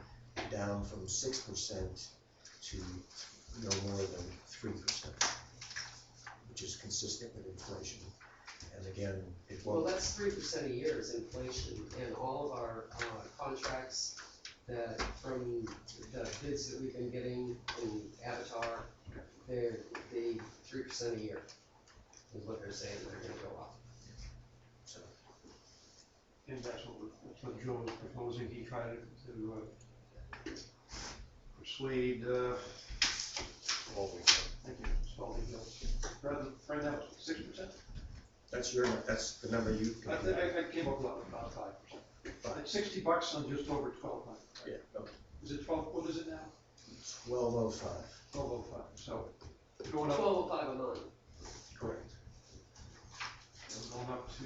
down from 6% to no more than 3%, which is consistent with inflation. And again, it Well, won't. that's 3% a year is inflation, and all of our contracts that, from the bids that we've been getting in Avatar, they're 3% a year is what they're saying they're gonna go up. So, And that's what Joe was proposing, he tried to persuade, thank you, Spalding Hill, rather than, right now, 6%? that's the number you. I came up with about 5%. It's $60 on just over 1,200. Yeah, okay. Is it 12, what is it now? 1205. 1205, so going up, 1205 a month. Correct. going up to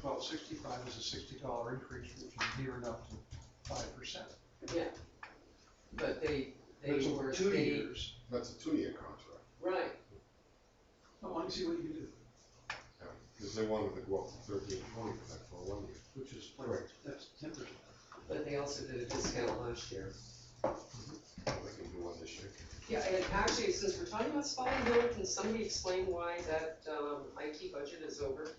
1265 is a $60 increase, which is nearing up to 5%. Yeah, but they That's over were, 2 they, years. That's a 2-year contract, right, I want to see what you can do, because they wanted to go up to 1320 for that for 1 year. which is, Correct. that's 10%. but they also did a discount last year. They can do one this year. Yeah, and actually, since we're talking about Spalding Hill, can somebody explain why that, IT budget is over?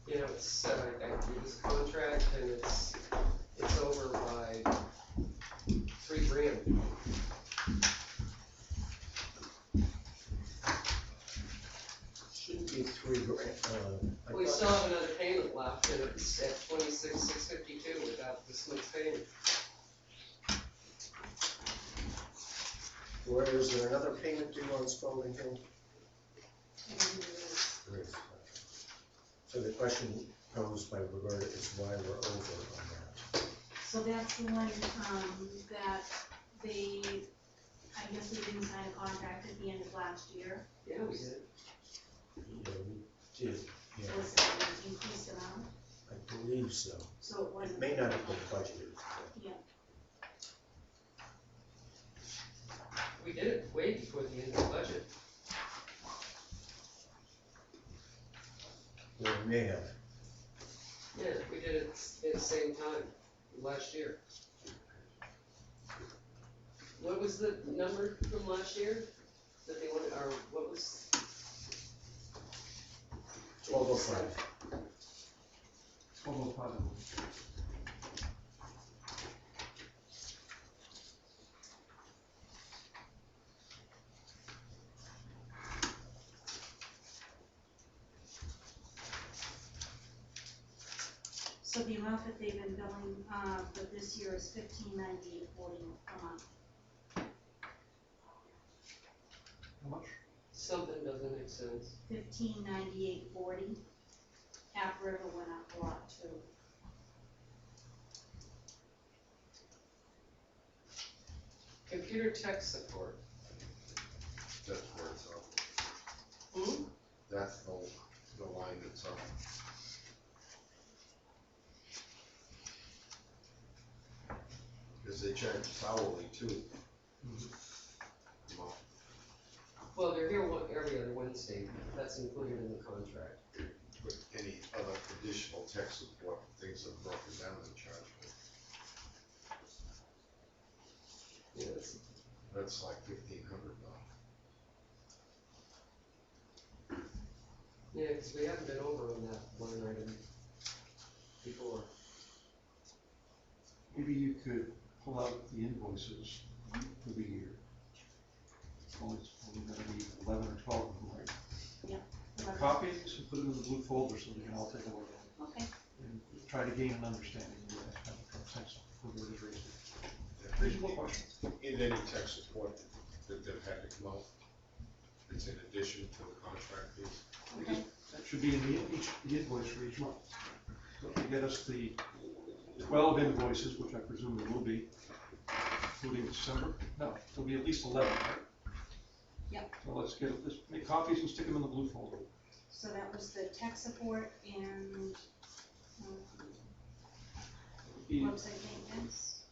You know, it's, it was a contract and it's over by $3,000. Shouldn't be $3,000. We still have another payment left and it's at $26,652 without this month's payment. Where is there another payment due on Spalding Hill? There is. So the question posed by Roberta is why we're over on that. So that's the one, that they, I guess they didn't sign a contract at the end of last year. Yeah, we did. Yeah, we did, yeah, Was that an increased amount? I believe so. So it It wasn't. may not have been budgeted. Yeah, We did it way before the end of the budget. Well, we may have. Yeah, we did it at the same time last year. What was the number from last year that they wanted, or what was? 1205. 1205. so the amount that they've been billing, for this year is $1598.40 a month. How much? Something doesn't make sense. $1598.40. App River went up a lot too. Computer tech support. That's where it's up. Hmm? That's the line that's up. Because they charge us hourly too. Well, Well, they're here every other Wednesday. That's included in the contract. But any other additional tech support, things are broken down and charged for. Yes. That's like $1,500. Yeah, because we haven't been over on that line item before. Maybe you could pull out the invoices for the year. It's only gonna be 11 or 12 of them, right? Yeah. Copy these and put them in the blue folder so they can all take a look at Okay. it. And try to gain an understanding of that kind of sense of where it is raised. Yeah. Reasonable question. In any tech support that they've had to come out, it's in addition to the contract fees. Okay. That should be in the invoice for each month. So if you get us the 12 invoices, which I presume there will be, including December, no, there'll be at least 11, right? Yep. So let's make copies and stick them in the blue folder. So that was the tech support and, website maintenance.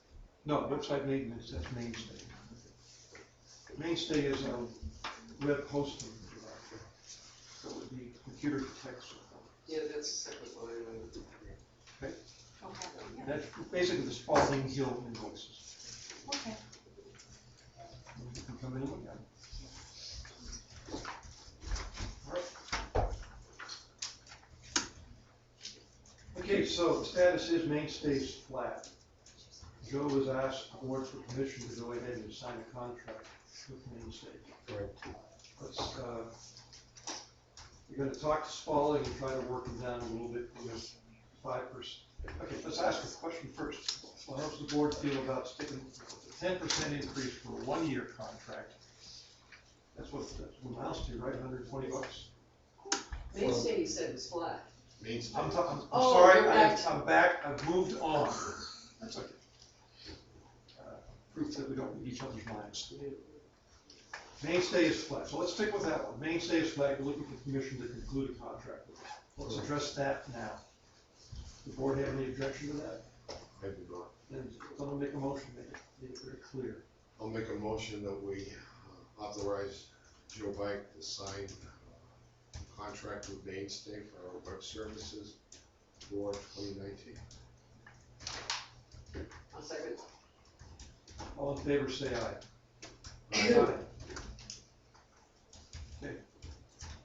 No, website maintenance, that's Mainstay. Mainstay is our web hosting provider. So it would be computer tech support. Yeah, that's a separate line item. Okay, yeah, That's basically the Spalding Hill invoices. okay. You can come in and look at them. All right. Okay, so the status is Mainstay's flat. Joe has asked the board for permission to go ahead and sign a contract with Mainstay. Correct. Let's, we're gonna talk to Spalding and try to work them down a little bit from this 5%. Okay, let's ask a question first. Well, how does the board feel about sticking with a 10% increase for a 1-year contract? That's what amounts to, right, $120? Mainstay said it's flat. Means I'm Oh, sorry, you're back. I'm back, I've moved on. That's okay. Proof that we don't read each other's minds. Mainstay is flat, so let's stick with that one. Mainstay is flat, we're looking for permission to conclude a contract with us. Let's address that now. The board have any objection to that? I do not. Then someone make a motion, make it very clear. I'll make a motion that we authorize Joe Bike to sign a contract with Mainstay for our web services for 2019. I'll second. All in favor, say aye. Aye. Okay.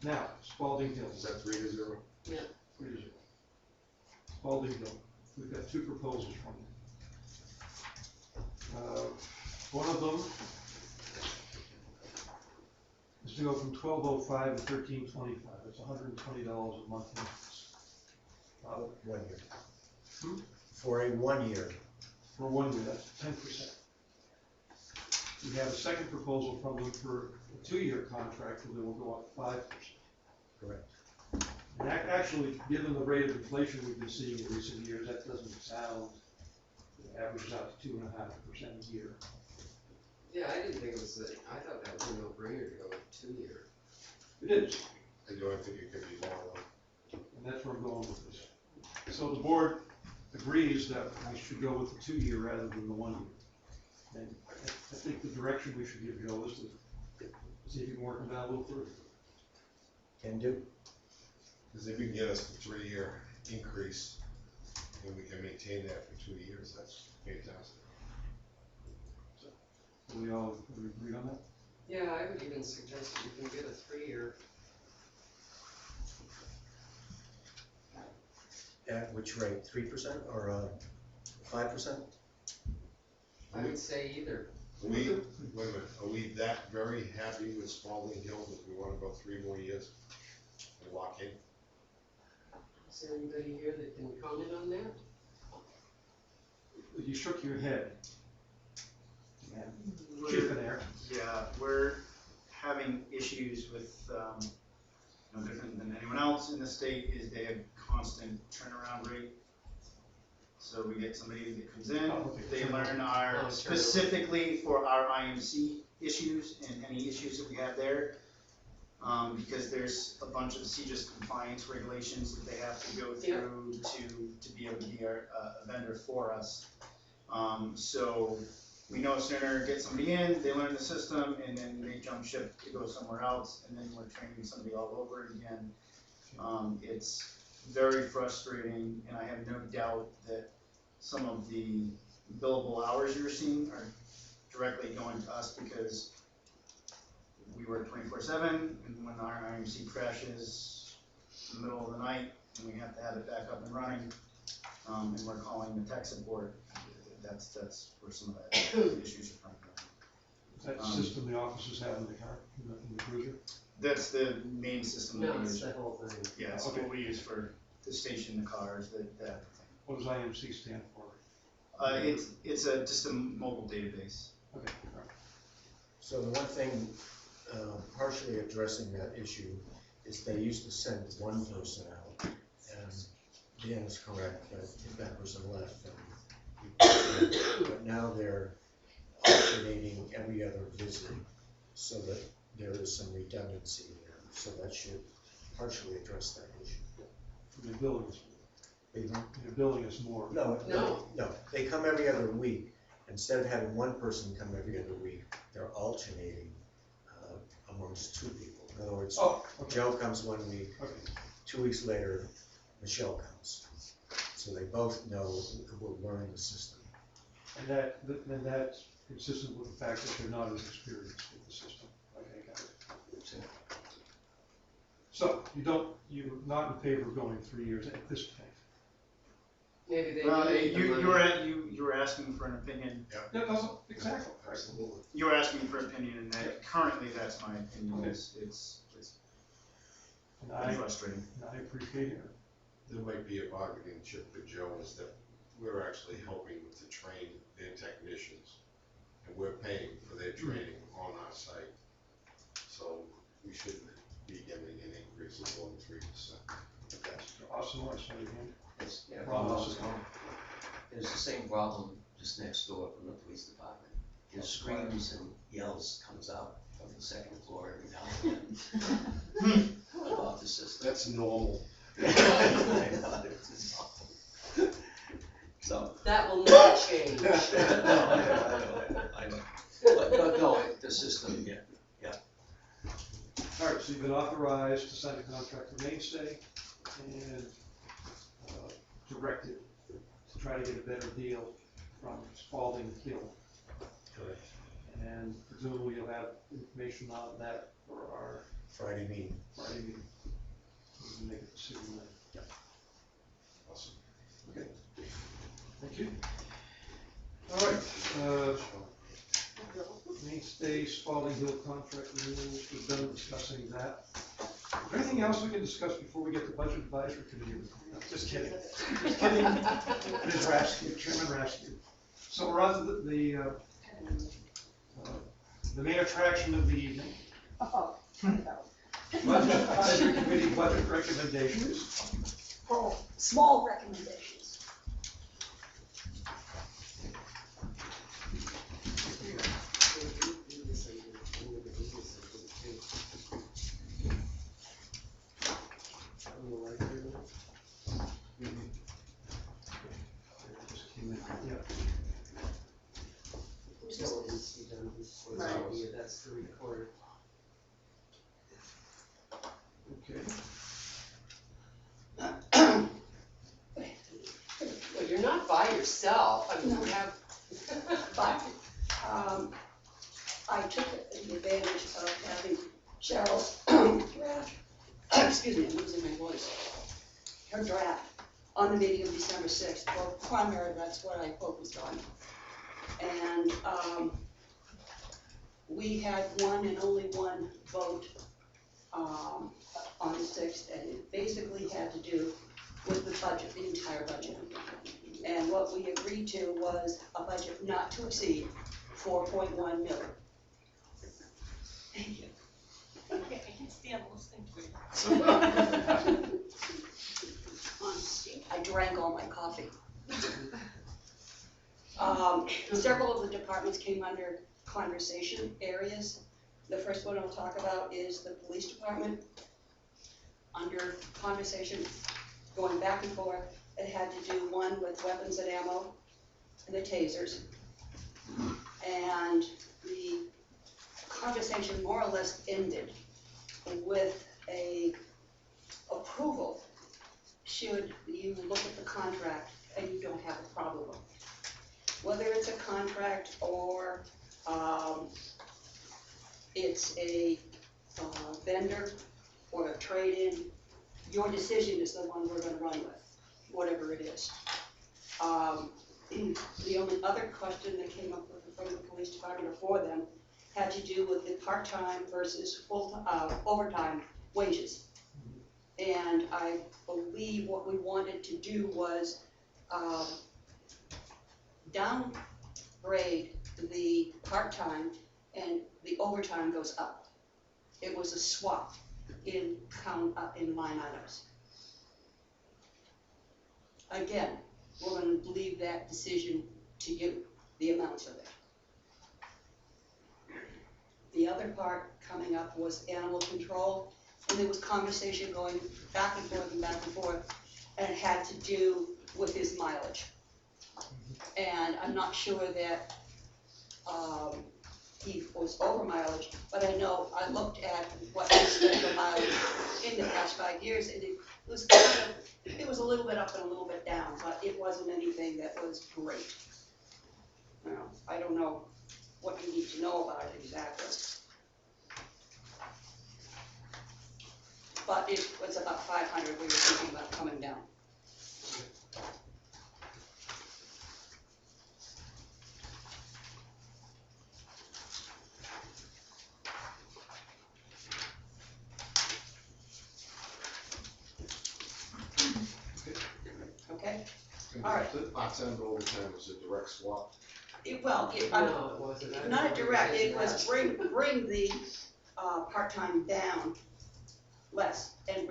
Now, Spalding Hill. Is that 3-0? Yeah. 3-0. Spalding Hill. We've got 2 proposals from you. One of them is to go from $12.05 to $13.25. That's $120 a month increase. 1 year. Hmm? For a 1 year. For 1 year, that's 10%. We have a second proposal from them for a 2-year contract, where they will go up 5%. Correct. And actually, given the rate of inflation we've been seeing in recent years, that doesn't sound, it averages out to 2.5% a year. Yeah, I didn't think it was I thought that was a no-brainer to go with 2-year. It is, I don't think it could be more though. and that's where I'm going with this. So the board agrees that we should go with the 2-year rather than the 1 year. And I think the direction we should give Joe is to see if you can work them down a little further. Can do. Because if we can get us the 3-year increase, and we can maintain that for 2 years, that's fantastic. We all agree on that? Yeah, I would even suggest that you can get a 3-year. At which rate? 3% or 5%? I would say either. Wait a minute, are we that very happy with Spalding Hill that we wanna go 3 more years and lock in? Is there anybody here that can comment on that? You shook your head. Chief in there. Yeah, we're having issues with, no different than anyone else in the state, is they have constant turnaround rate. So we get somebody that comes in, they learn our, specifically for our IMC issues and any issues that we have there. Because there's a bunch of CJIS compliance regulations that they have to go through to be able to be our, a vendor for us. So we know sooner get somebody in, they learn the system, and then they jump ship to go somewhere else, and then we're training somebody all over again. It's very frustrating, and I have no doubt that some of the billable hours you're seeing are directly going to us because we work 24/7, and when our IMC crashes in the middle of the night, and we have to have it back up and running, and we're calling the tech support, that's where some of that issues are coming from. Is that the system the officers have in the car, in the cruiser? That's the main system that No, we it's use. the whole thing. Yeah, it's what we use for to station the cars, that thing. What does IMC stand for? It's just a mobile database. Okay, all right. So the one thing, partially addressing that issue, is they used to send one person out, and Dan is correct, that if that person left, then but now they're alternating every other visit, so that there is some redundancy there, so that should partially address that issue. They're billing us, They don't- they're billing us more. No, No. no, they come every other week. Instead of having one person come every other week, they're alternating amongst two people. In other words, Oh, okay, Joe comes 1 week, okay. 2 weeks later, Michelle comes. So they both know, will learn the system. And that's consistent with the fact that they're not as experienced with the system. Okay, got it. So, you're not in favor of going 3 years at this point? Maybe they Well, need the money. you were asking for an opinion, Yeah, no, exactly. Absolutely. you were asking for an opinion, and that, currently, that's my opinion, it's And pretty I frustrating. appreciate it. There might be a bargaining chip for Joe is that we're actually helping to train their technicians, and we're paying for their training on our site. So we shouldn't be getting an increase of more than 3%. That's awesome, I saw you hand. It's, yeah, Ron Wilson. there's the same problem just next door from the police department. There's screams and yells comes out from the second floor every now and then about the system. That's normal. So. That will not change. No, I know. But no, the system, yeah. All right, so you've been authorized to sign a contract for Mainstay and directed to try to get a better deal from Spalding Hill. Correct. And presumably you'll have information on that for our Friday meeting. Friday meeting. We can make a decision then. Awesome. Okay. Thank you. All right, Mainstay Spalding Hill contract renewals, we're done discussing that. Is there anything else we can discuss before we get to budget advisory committee? No, just kidding. Just kidding. Ms. Raskin, Chairman Raskin. So we're on to the main attraction of the evening. Oh, no. Budget advisory committee budget recommendations. Oh, small recommendations. That's the recorder. Okay. Well, you're not by yourself, I mean, you have. But, I took the advantage of having Cheryl's draft, excuse me, I'm losing my voice. Her draft on the meeting of December 6th, well, primarily that's what I focused on. And, we had one and only one vote, on the 6th, and it basically had to do with the budget, the entire budget. And what we agreed to was a budget not to exceed 4.1 million. Thank you. Okay, I can stand listening to you. I drank all my coffee. Several of the departments came under conversation areas. The first one I'll talk about is the police department. Under conversation, going back and forth, it had to do one with weapons and ammo and the tasers. And the conversation more or less ended with a approval should you look at the contract and you don't have a problem. Whether it's a contract or it's a vendor or a trade-in, your decision is the one we're gonna run with, whatever it is. The only other question that came up from the police department or for them had to do with the part-time versus full, overtime wages. And I believe what we wanted to do was, downgrade the part-time and the overtime goes up. It was a swap in in line items. Again, we're gonna leave that decision to you, the amounts of it. The the other part coming up was animal control, and there was conversation going back and forth and back and forth, and it had to do with his mileage. And I'm not sure that, he was over mileage, but I know, I looked at what he spent for mileage in the past 5 years, and it was kind of, it was a little bit up and a little bit down, but it wasn't anything that was great. You know, I don't know what you need to know about it exactly. But it was about 500 we were thinking about coming down. Okay? And All right. the part-time to overtime was a direct swap. Well, No, it wasn't. not a direct, it was bring the, part-time down less and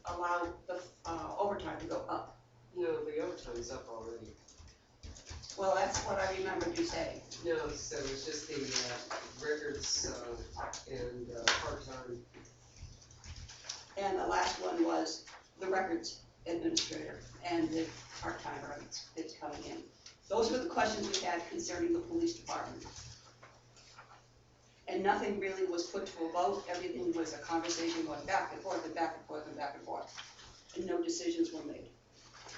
allow the, overtime to go up. No, the overtime's up already. Well, that's what I remembered you saying. No, so it's just the, records, and, part-time. And the last one was the records administrator and the part-timer that's coming in. Those were the questions we had concerning the police department. And nothing really was put to a vote, everything was a conversation going back and forth and back and forth and back and forth. And no decisions were made.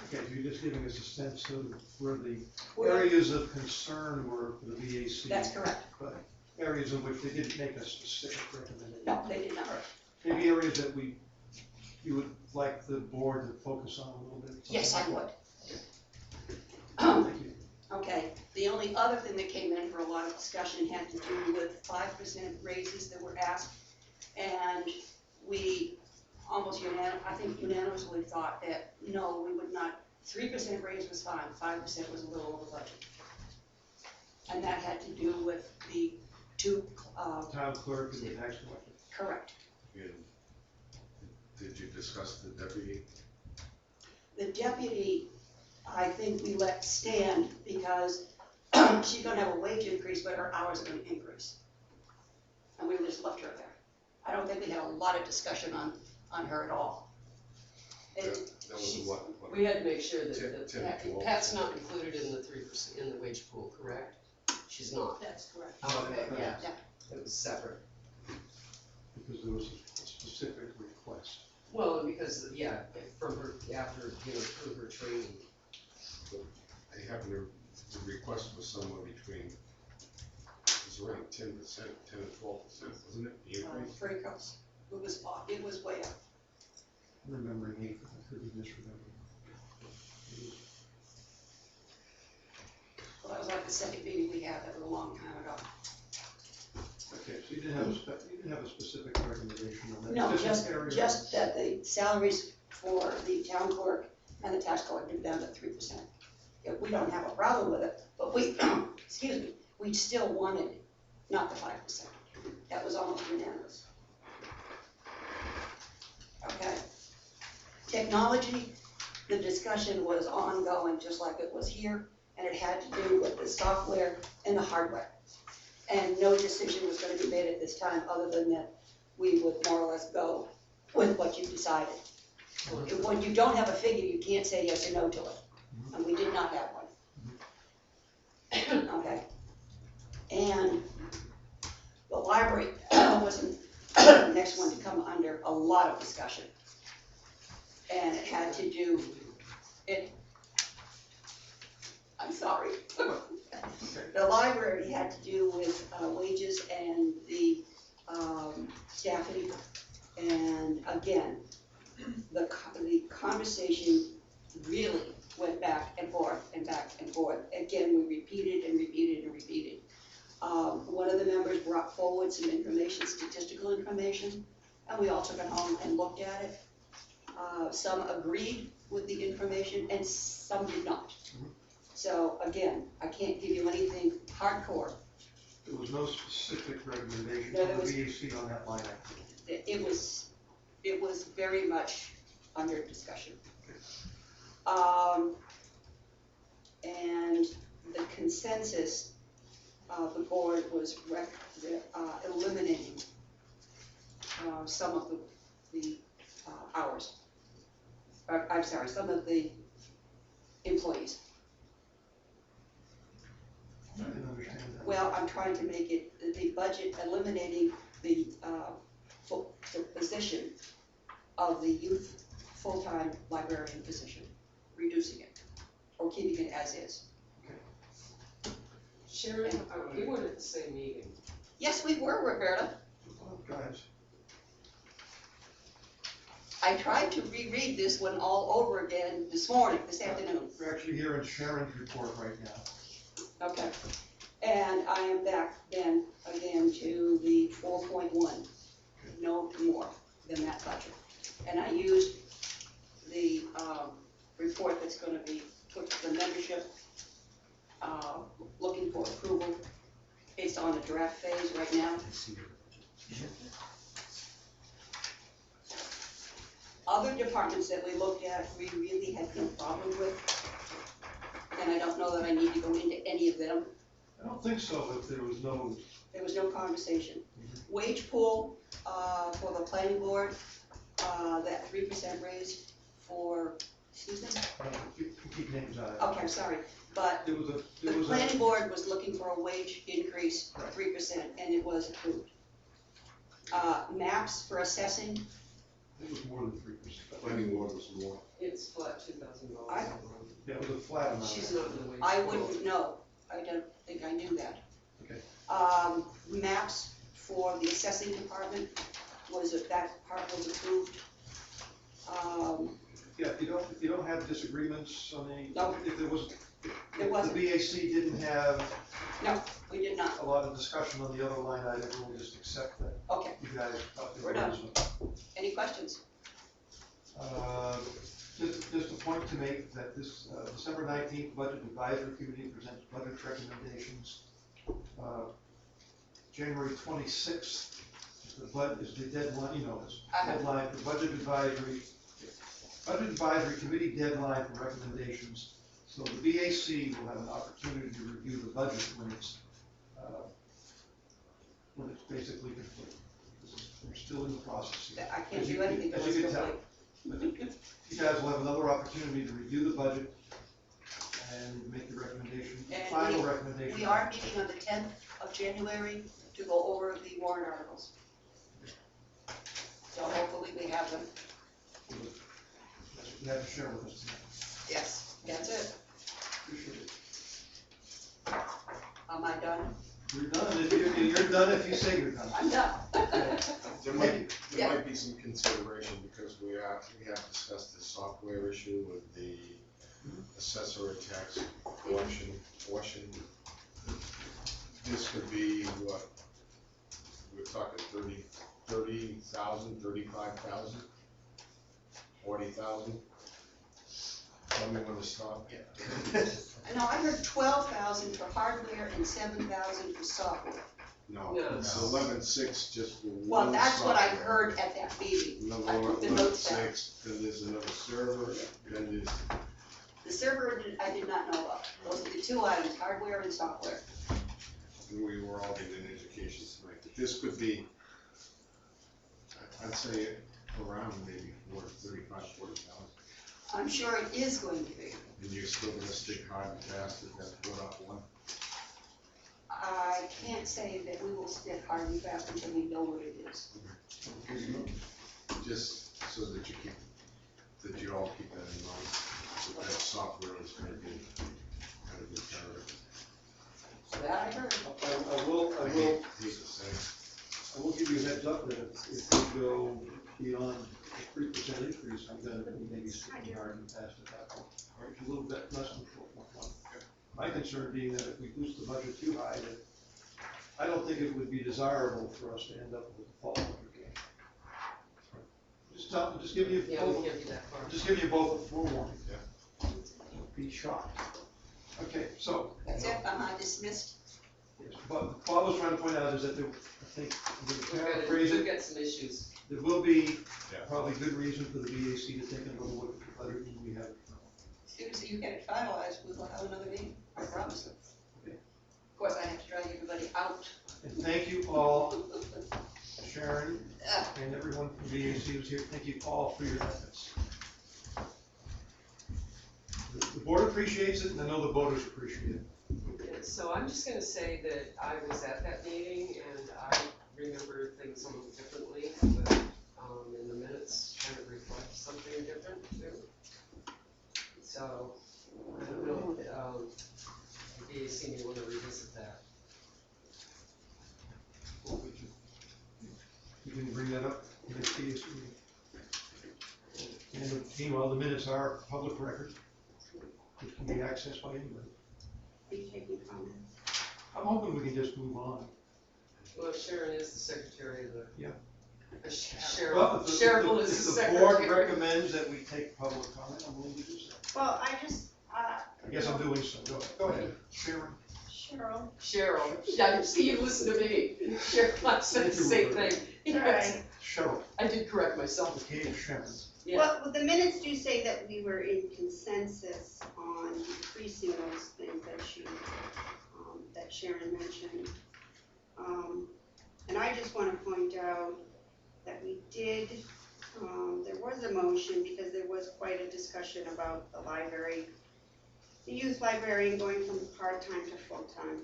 Okay, so you're just giving us a sense of where the Where- areas of concern were for the VAC. That's correct. But areas in which they didn't make a specific recommendation. No, they did not. Maybe areas that you would like the board to focus on a little bit? Yes, I would. Thank you. Okay, the only other thing that came in for a lot of discussion had to do with 5% raises that were asked. And we almost unanimously thought that, no, we would not, 3% raise was fine, 5% was a little over budget. And that had to do with the two, Town clerk and the tax collector. correct. And did you discuss the deputy? The deputy, I think we let stand because she's gonna have a wage increase, but her hours are gonna increase. And we just left her there. I don't think we had a lot of discussion on her at all. And That was what? We had to make sure that, 10 to 12%. Pat's not included in the 3%, in the wage pool, correct? She's not. That's correct. Oh, okay, yeah, Yeah. it was separate. Because there was a specific request. Well, and because, yeah, from her, after, through her training. I happened to, the request was somewhere between, it was around 10%, 10 to 12%, wasn't it? The increase? Frankos, it was way up. I'm remembering 8, but I could be misremembering. Well, that was like the second meeting we had, that was a long time ago. Okay, so you didn't have a specific recommendation on that? No, area? just that the salaries for the town clerk and the tax collector go down to 3%. Yeah, we don't have a problem with it, but we, excuse me, we still wanted not the 5%. That was almost unanimous. Okay. Technology, the discussion was ongoing, just like it was here, and it had to do with the software and the hardware. And no decision was gonna be made at this time, other than that we would more or less go with what you decided. When you don't have a figure, you can't say yes or no to it, and we did not have one. Okay. And the library was the next one to come under a lot of discussion. And it had to do, I'm sorry. The library had to do with wages and the staffing. And again, the conversation really went back and forth and back and forth. Again, we repeated and repeated and repeated. One of the members brought forward some information, statistical information, and we all took it home and looked at it. Some agreed with the information and some did not. So again, I can't give you anything hardcore. There was no specific recommendation No, from there the was- VAC on that line item. It was very much under discussion. And the consensus the board was eliminating some of the hours. I'm sorry, some of the employees. I didn't understand that. Well, I'm trying to make it, the budget eliminating the position of the youth full-time librarian position, reducing it, or keeping it as is. Sharon, we weren't at the same meeting. Yes, we were, Roberta. Oh, guys, I tried to reread this one all over again this afternoon. we're actually hearing Sharon's report right now. Okay. And I am back then again to the 4.1, no more than that budget. And I used the report that's gonna be put to the membership, looking for approval. It's on a draft phase right now. Other departments that we looked at, we really had no problem with. And I don't know that I need to go into any of them. I don't think so, if there was no Conversation. Wage pool, for the planning board, that 3% raise for, excuse me? keep names out of it. Okay, I'm sorry, but There was the a, planning board was looking for a wage increase of 3%, and it was approved. Maps for assessing, it was more than 3%. Planning board was more. It's flat $2,000. Yeah, it was a flat amount. She's not in the wage. I wouldn't know, I don't think I knew that. Okay. Maps for the assessing department, that part was approved. Yeah, if you don't have disagreements on any, No. if there was, There wasn't. the BAC didn't have No, we did not, a lot of discussion on the other line item, we'll just accept that okay, you guys thought they We're were done. reasonable. any questions? Just a point to make that this December 19th Budget Advisory Committee presents budget recommendations. January 26th is the deadline, this deadline for Budget Advisory Committee deadline for recommendations. So the BAC will have an opportunity to review the budget when it's basically complete. We're still in the process here. I can't do anything As unless you it's can tell. complete. You guys will have another opportunity to review the budget and make the recommendation, And final recommendation. We are meeting on the 10th of January to go over the warrant articles. So hopefully we have them. That's what you have to share with us tonight. Yes, that's it. Appreciate it. Am I done? You're done, you're done if you say you're done. I'm done. There might Yeah. be some consideration because we have discussed the software issue with the assessor tax collection portion. This could be what, we're talking 30,000, 35,000, 40,000? Tell me when to stop. No, I heard 12,000 for hardware and 7,000 for software. No, No. it's 11,600 just for one. Well, that's what I software. heard at that meeting. Another I put the notes down. 11,600, then there's another server, then there's, The server, I did not know about. Those are the two items, hardware and software. and we were all getting an education tonight. But this could be, I'd say around maybe 40,000. I'm sure it is going to be. And you're still gonna stick hard and fast at that put up one? I can't say that we will stick hard and fast until we know what it is. Just so that you all keep that in mind, that software is gonna be kind of imperative. So that I heard. I will Hate to say. I will give you a heads up that if we go beyond the 3% increase, I'm gonna be maybe sticking hard and fast at that point, or a little bit less than 4.1. My concern being that if we boost the budget too high, that I don't think it would be desirable for us to end up with a fall under game. Just giving you Yeah, both, we give you that part. just giving you both a forewarning. Yeah. Be shocked. Okay, so, That's it, I'm dismissed. yes, but what I was trying to point out is that there, I think, I'm gonna paraphrase We've it, got some issues. there will be Yeah. probably good reason for the BAC to take another look at the budget when we have. As soon as you get it finalized, we will have another meeting, I promise. Of course, I have to drag everybody out. And thank you all, Sharon, and everyone from VAC who's here, thank you all for your efforts. The board appreciates it, and I know the voters appreciate it. Yeah, so I'm just gonna say that I was at that meeting and I remember things a little differently, but, in the minutes kind of reflect something different too. So, I don't know, the VAC may wanna revisit that. You can bring that up next VAC meeting. And meanwhile, the minutes are public record, which can be accessed by anybody. Are you taking comments? I'm hoping we can just move on. Well, Sharon is the secretary of the. Yeah. Cheryl, If Cheryl is the the board secretary. recommends that we take public comment, I'm willing to do so. Well, I just, I guess I'm doing so. Go ahead, Sharon. Cheryl, I see you listen to me. Cheryl, I said the same thing. Right. Cheryl. I did correct myself. Okay, Sharon. Yeah. Well, the minutes do say that we were in consensus on decreasing those things that Sharon mentioned. And I just want to point out that we did, there was a motion because there was quite a discussion about the library, the youth librarian going from part-time to full-time.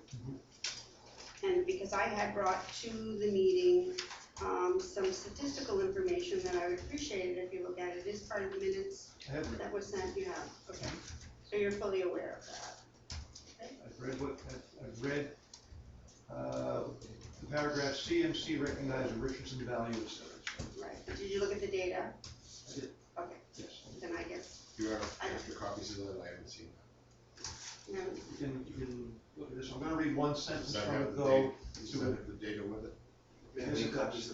And because I had brought to the meeting some statistical information that I would appreciate it if you look at it. It is part of the minutes that was sent. You have, okay. So you're fully aware of that. Okay. I've read the paragraph CMC recognized the Richardson value of service. Right. Did you look at the data? I did. Okay. Yes. Then I guess. You have extra copies of that? I haven't seen that. No. You can look at this. I'm gonna read one sentence Does that from have it the though. data? Does that have the data with it? Yes, it does.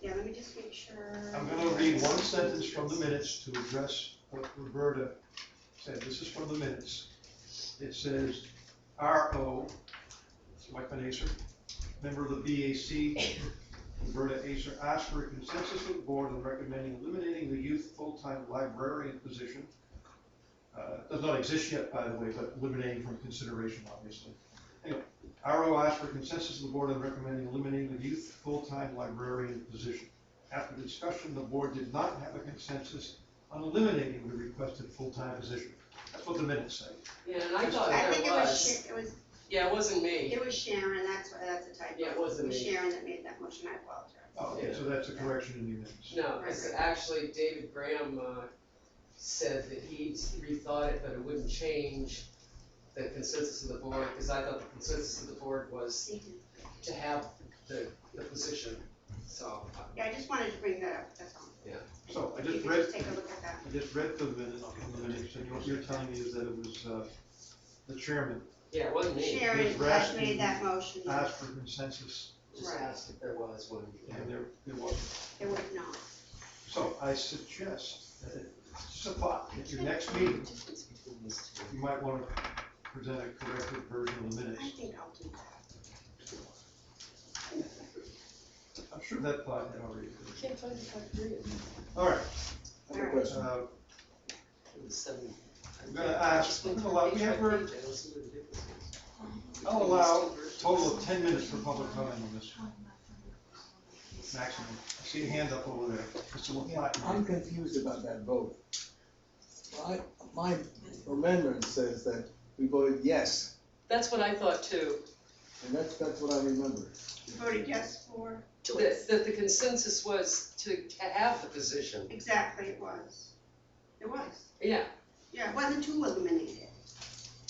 Yeah, let me just make sure. I'm gonna read one sentence from the minutes to address what Roberta said. This is from the minutes. It says, R.O., Selectman Acer, member of the BAC, Roberta Acer, asked for a consensus of the board on recommending eliminating the youth full-time librarian position. Does not exist yet, by the way, but eliminating from consideration, obviously. Anyway, RO asked for consensus of the board on recommending eliminating the youth full-time librarian position. After discussion, the board did not have a consensus on eliminating the requested full-time position. That's what the minutes say. Yeah, and I thought I there think was. it was. Yeah, it wasn't me. It was Sharon. That's a typo. Yeah, it wasn't It was me. Sharon that made that motion. I apologize. Oh, okay, so that's a correction in the minutes. No, because actually David Graham, said that he rethought it, but it wouldn't change the consensus of the board, because I thought the consensus of the board was to have the position, so. Yeah, I just wanted to bring that up. That's all. Yeah. So I You just can read, take a look at that. I just read the minutes, and what you're telling me is that it was, the chairman Yeah, it wasn't me. Sharon Ms. has Raskin made that motion. asked for consensus, Just asked if there was one. and there wasn't. There was not. So I suggest that just a thought, at your next meeting, you might want to present a corrected version of the minutes. I think I'll do that. I'm sure that thought had already occurred. can't find the criteria. All right, I have a question. It was 7. I'm gonna ask, we have, I'll allow a total of 10 minutes for public comment on this, maximum. I see a hand up over there, Mr. LaPlante. I'm confused about that vote. My amendment says that we voted yes, That's what I thought too, and that's what I remember. You voted yes for? that the consensus was to have the position. Exactly, it was. It was. Yeah, Yeah, it wasn't to eliminate it.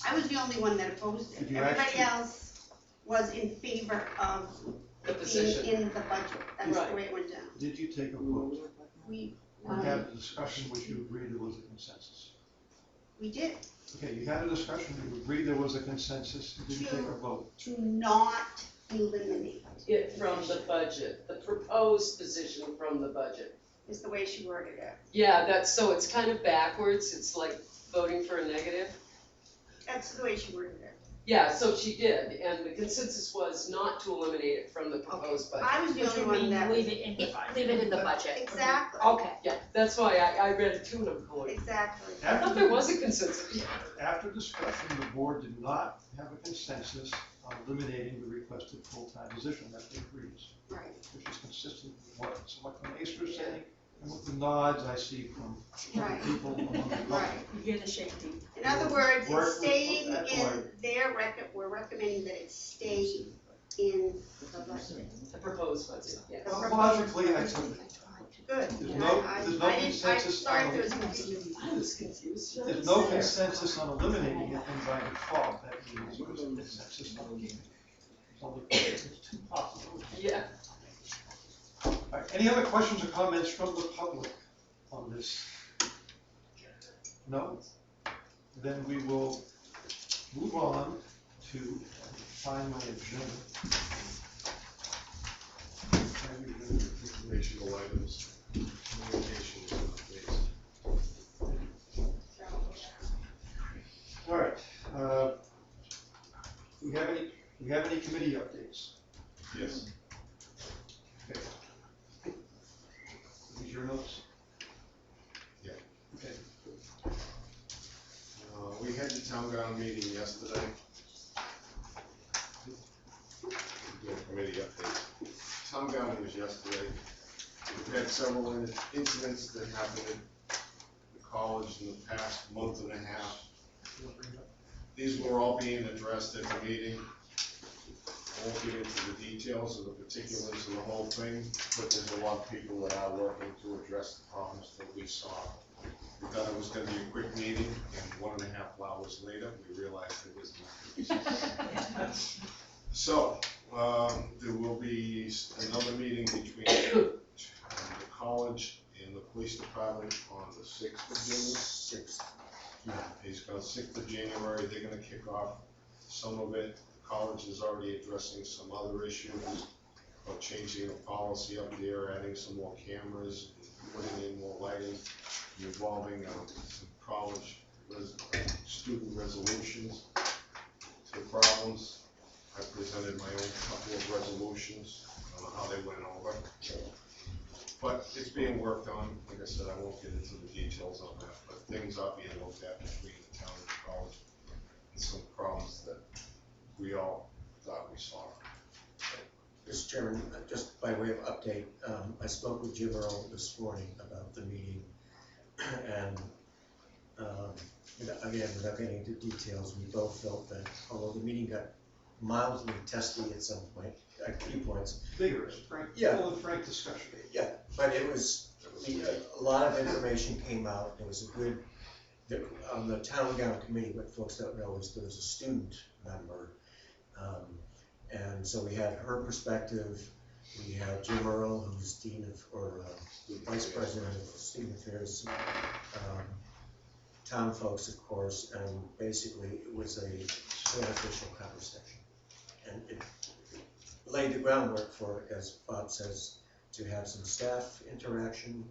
I was the only one that opposed it. Did you Everybody actually- else was in favor of the being position. in the budget. That's Right. the way it went down. Did you take a vote? We had a discussion which you agreed there was a consensus? did, Okay, you had a discussion, you agreed there was a consensus, did you take a vote? to not eliminate It from the budget, the proposed position from the budget. is the way she worded it. Yeah, so it's kind of backwards, it's like voting for a negative. That's the way she worded it. Yeah, so she did, and the consensus was not to eliminate it from the proposed budget. I was the only one that was. Leave it in the budget. Exactly. Okay. Yeah, that's why I read it too, and I'm going, Exactly. I thought there was a consensus. After discussion, the board did not have a consensus on eliminating the requested full-time position that they agrees, Right. which is consistent with what Selectman Acer is saying, and with the nods I see from Right. people among the public. Right. You hear the shaking. In other words, Work it's with- staying that's in why- their we're recommending that it stay in the budget. The proposed budget, yes. Logically, I took it. Good. There's And no- I there's no didn't, consensus sorry on- if there was confusion. I was confused. There's no consensus on eliminating it, and by default, that means there's a consensus on keeping it. There's only two possibilities. Yeah. All right, any other questions or comments from the public on this? No? Then we will move on to find my agenda. Informational items, communications, updates. All right, we have any committee updates? Yes. Okay. These your notes? Yeah. Okay. We had the town ground meeting yesterday. Doing committee updates. Town ground was yesterday. We've had several incidents that happened at the college in the past month and a half. These were all being addressed at the meeting. I won't get into the details of the particulars of the whole thing, but there's a lot of people that are working to address the problems that we saw. We thought it was gonna be a quick meeting, and 1.5 hours later, we realized it was not. So, there will be another meeting between the college and the police department on the 6th of January. 6th. He's got 6th of January, they're gonna kick off some of it. The college is already addressing some other issues about changing the policy up there, adding some more cameras, putting in more lighting, involving some college student resolutions to problems. I presented my own couple of resolutions, I don't know how they went over. But it's being worked on, like I said, I won't get into the details on that, but things are being looked at between the town and the college. And some problems that we all thought we saw. Mr. Chairman, just by way of update, I spoke with Jim Earl this morning about the meeting, and again, without getting into details, we both felt that although the meeting got mildly testy at some point, at key points. Vigorous, frank, Yeah. full and frank discussion. Yeah, but it was, a lot of information came out, it was a good, on the town gown committee, what folks don't know is there was a student member. And so we had her perspective, we had Jim Earl, who's dean of, or vice president of student affairs, town folks, of course, and basically it was a beneficial conversation. And it laid the groundwork for, as Bob says, to have some staff interaction,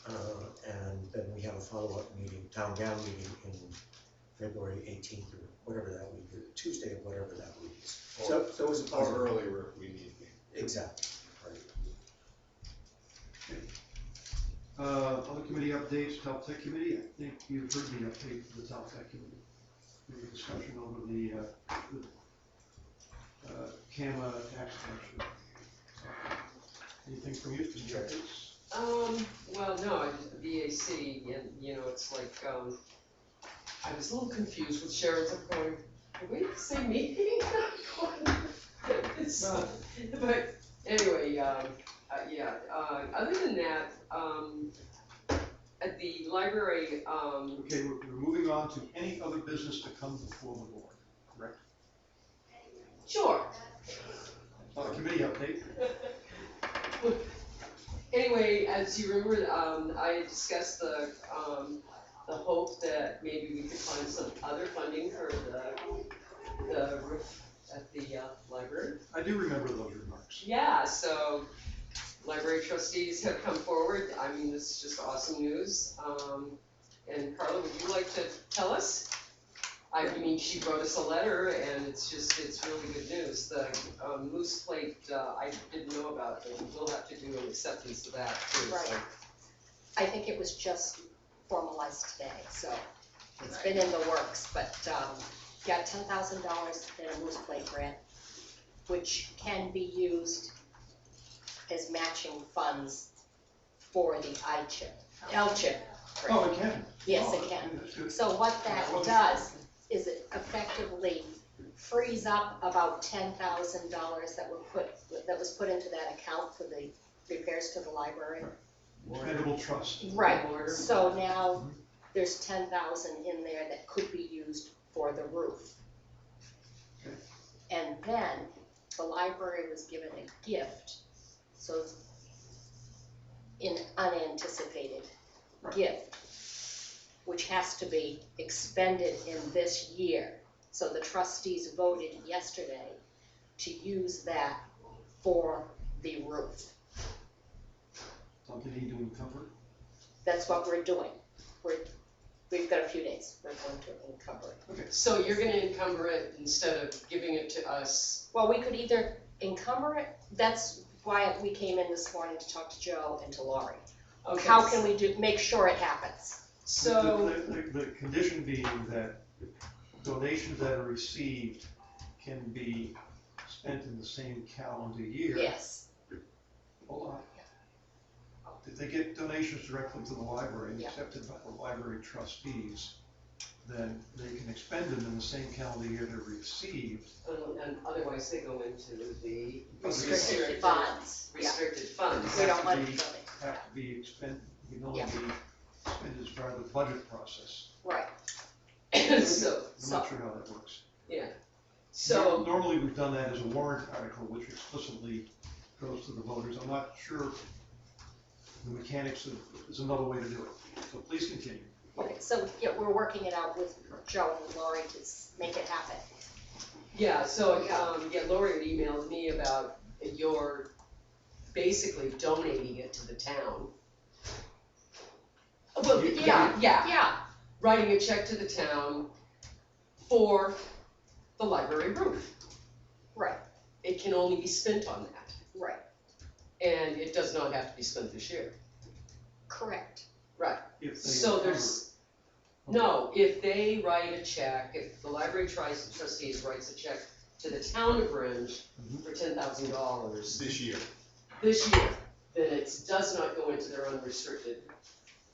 and then we have a follow-up meeting, town gown meeting in February 18th or whatever that week is, Tuesday of whatever that week is. So it was a Or positive. earlier if we need to. Exactly, right. Other committee updates, Taltech committee, I think you've heard the update for the Taltech committee. The discussion over the CAMA tax collection. Anything from you, from the updates? Well, no, I did the VAC, and, you know, it's like, I was a little confused with Sharon's, I'm going, did we say meeting? But anyway, yeah, other than that, at the library, Okay, we're moving on to any other business to come before the board, correct? sure. Committee update. Anyway, as you remember, I had discussed the hope that maybe we could find some other funding for the roof at the library. I do remember those remarks. Yeah, so library trustees have come forward. I mean, this is just awesome news. And Carla, would you like to tell us? I mean, she wrote us a letter, and it's really good news. The moose plate, I didn't know about, but we'll have to do an acceptance of that too. so. Right. I think it was just formalized today, so it's been in the works, but got $10,000 in a moose plate grant, which can be used as matching funds for the L-chip grant. Oh, it can? Yes, Oh, it can. that's good. So what that does is it effectively frees up about $10,000 that was put into that account for the repairs to the library. Expendable trust. Right, so now there's 10,000 in there that could be used for the roof. Okay. And then the library was given a gift, so an unanticipated gift, which has to be expended in this year. So the trustees voted yesterday to use that for the roof. Don't they need to encumber? That's what we're doing. We've got a few days, we're going to encumber it. Okay. So you're gonna encumber it instead of giving it to us? Well, we could either encumber it, that's why we came in this morning to talk to Joe and to Laurie. Okay. How can we make sure it happens? So, The condition being that donations that are received can be spent in the same calendar year. Yes, Hold on. If they get donations directly to the library and Yeah. accepted by the library trustees, then they can expend them in the same calendar year they're received. and otherwise they go into the restricted funds, yeah. restricted funds. We don't want Have to be- to, Have to be can only Yeah. be expended as part of the budget process. right. So, I'm not sure how that works. yeah, so, Normally, we've done that as a warrant article, which explicitly goes to the voters. I'm not sure the mechanics of, there's another way to do it. So please continue. Okay, so, yeah, we're working it out with Joe and Laurie to make it happen. yeah, so, Lori had emailed me about your basically donating it to the town. Well, yeah, Yeah, writing a check to the town for the library roof. right, It can only be spent on that, right, and it does not have to be spent this year. correct. Right, If they so encumber. there's, no, if they write a check, if the library trustees writes a check to the town of Rindge for $10,000 This year. this year, then it does not go into their unrestricted,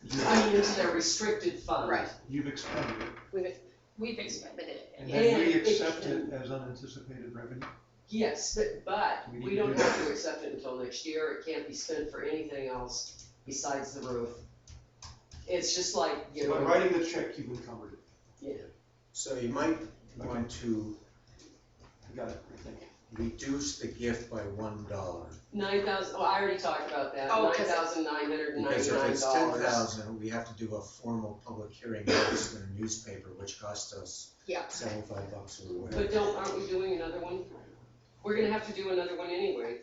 into their restricted fund. Right. You've expended it, We've expended it. and then we And it accept can- it as unanticipated revenue. Yes, but We need we to don't do have that. to accept it until next year, it can't be spent for anything else besides the roof. It's just like, you So by know, writing the check, you've encumbered it. yeah, So you might want to I got it, I think. reduce the gift by $1. 9,000, oh, I already talked about that, Oh, 'cause- $9,999. Because if it's 10,000, we have to do a formal public hearing notice in a newspaper, which costs us Yeah. $75 or whatever. But aren't we doing another one? We're gonna have to do another one anyway.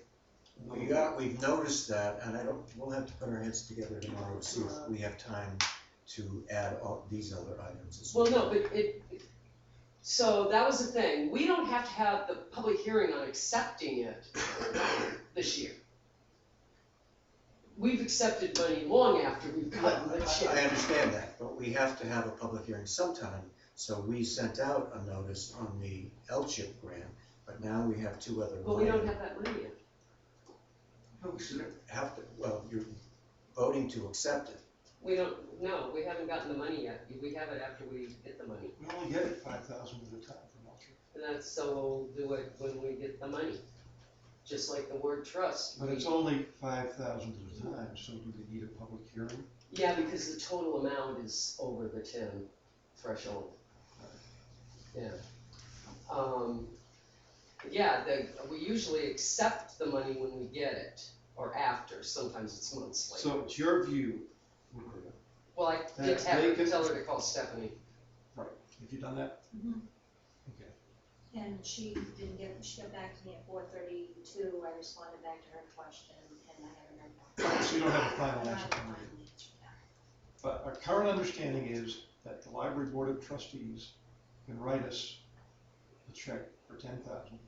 We've noticed that, and we'll have to put our heads together tomorrow to see if we have time to add all these other items as well. Well, no, but so that was the thing, we don't have to have the public hearing on accepting it this year. We've accepted money long after we've gotten the I check. understand that, but we have to have a public hearing sometime, so we sent out a notice on the L-chip grant, but now we have two other. But we don't have that money yet. No, we should Have to, well, you're voting to accept it. We don't, no, we haven't gotten the money yet, we have it after we get the money. We only get it 5,000 at a time from Ultra. And that's, so we'll do it when we get the money, just like the word trust. But it's only 5,000 at a time, so do they need a public hearing? Yeah, because the total amount is over the 10 threshold. Yeah. We usually accept the money when we get it, or after, sometimes it's months later. So it's your view, Roberta. Well, I did That they can- tell her to call Stephanie. Right, have you done that? Mhm. Okay. And she got back to me at 4:32, I responded back to her question, and I haven't heard back. So you don't have a final I don't answer have a from her. final answer yet. But our current understanding is that the library board of trustees can write us a check for 10,000.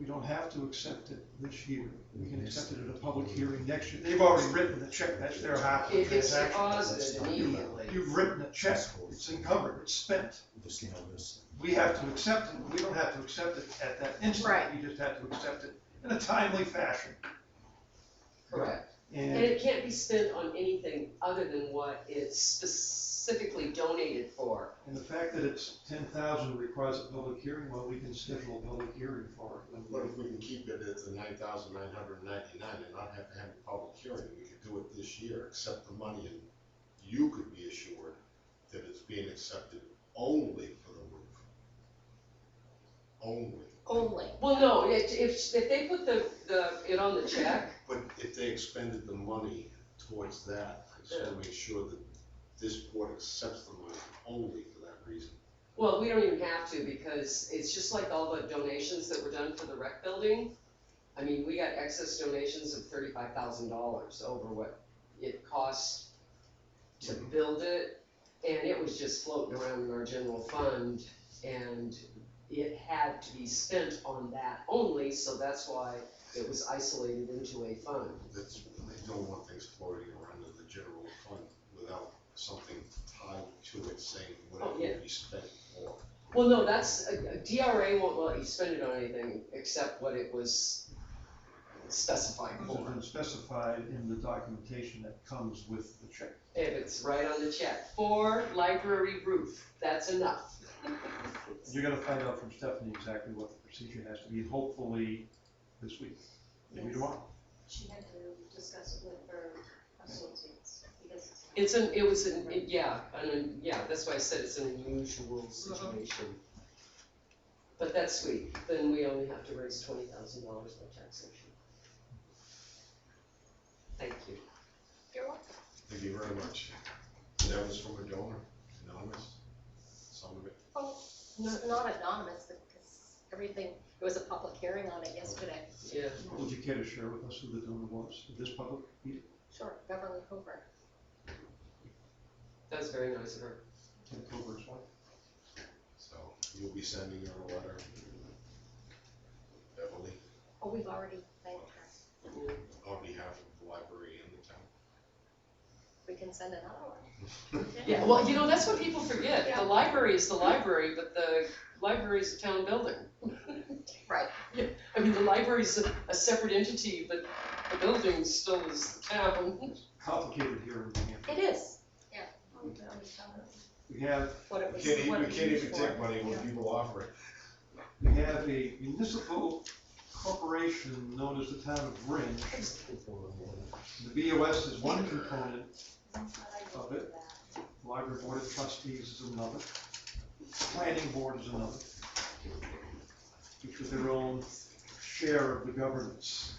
we don't have to accept it this year. We can accept it at a public hearing next year. They've already written the check, that's their half of the It gets transaction. deposited immediately. You've written a check, it's encumbered, it's spent. Just know this. We have to accept it, we don't have to accept it at that instant. Right. We just have to accept it in a timely fashion. Correct. And And it can't be spent on anything other than what it's specifically donated for. And the fact that it's 10,000 requires a public hearing, well, we can schedule a public hearing for it. What if we can keep it at the 9,999 and not have to have a public hearing? We could do it this year, accept the money, and you could be assured that it's being accepted only for the roof. Only. Only. Well, no, if they put it on the check, But if they expended the money towards that, I just want to make sure that this board accepts the money only for that reason. well, we don't even have to, because it's just like all the donations that were done for the rec building. I mean, we got excess donations of $35,000 over what it cost to build it, and it was just floating around in our general fund, and it had to be spent on that only, so that's why it was isolated into a fund. That's, they don't want things floating around in the general fund without something tied to it saying what Oh, it yeah. will be spent for. Well, no, that's, a DRA won't let you spend it on anything except what it was specified it's for. been specified in the documentation that comes with the check. If it's right on the check, for library roof, that's enough. You're gonna find out from Stephanie exactly what the procedure has to be, hopefully this week, maybe Yes. tomorrow. She had to discuss it with her associates, because Yeah, that's why I said it's an unusual situation. But that's sweet, then we only have to raise $20,000 by taxation. Thank you. You're welcome. Thank you very much. That was from a donor, anonymous, some of it. Oh, not anonymous, because everything, there was a public hearing on it yesterday. Yeah. Would you care to share with us who the donor was at this public meeting? Sure, Beverly Cooper. That was very nice of her. Ted Coburg's wife? So you'll be sending her a letter, Beverly, Oh, we've already thanked her. on behalf of the library and the town. We can send another one. Yeah, well, you know, that's what people forget. Yeah. The library is the library, but the library is a town building. Right. Yeah, I mean, the library is a separate entity, but the building still is the town. Complicated here in New Hampshire. It is, We have, what it We was, can't what even, it we can't was even for. take money when people offer it. we have a municipal corporation known as the town of Rindge. The BOS is one component of it. Library Board of Trustees is another. Planning Board is another. Each with their own share of the governance.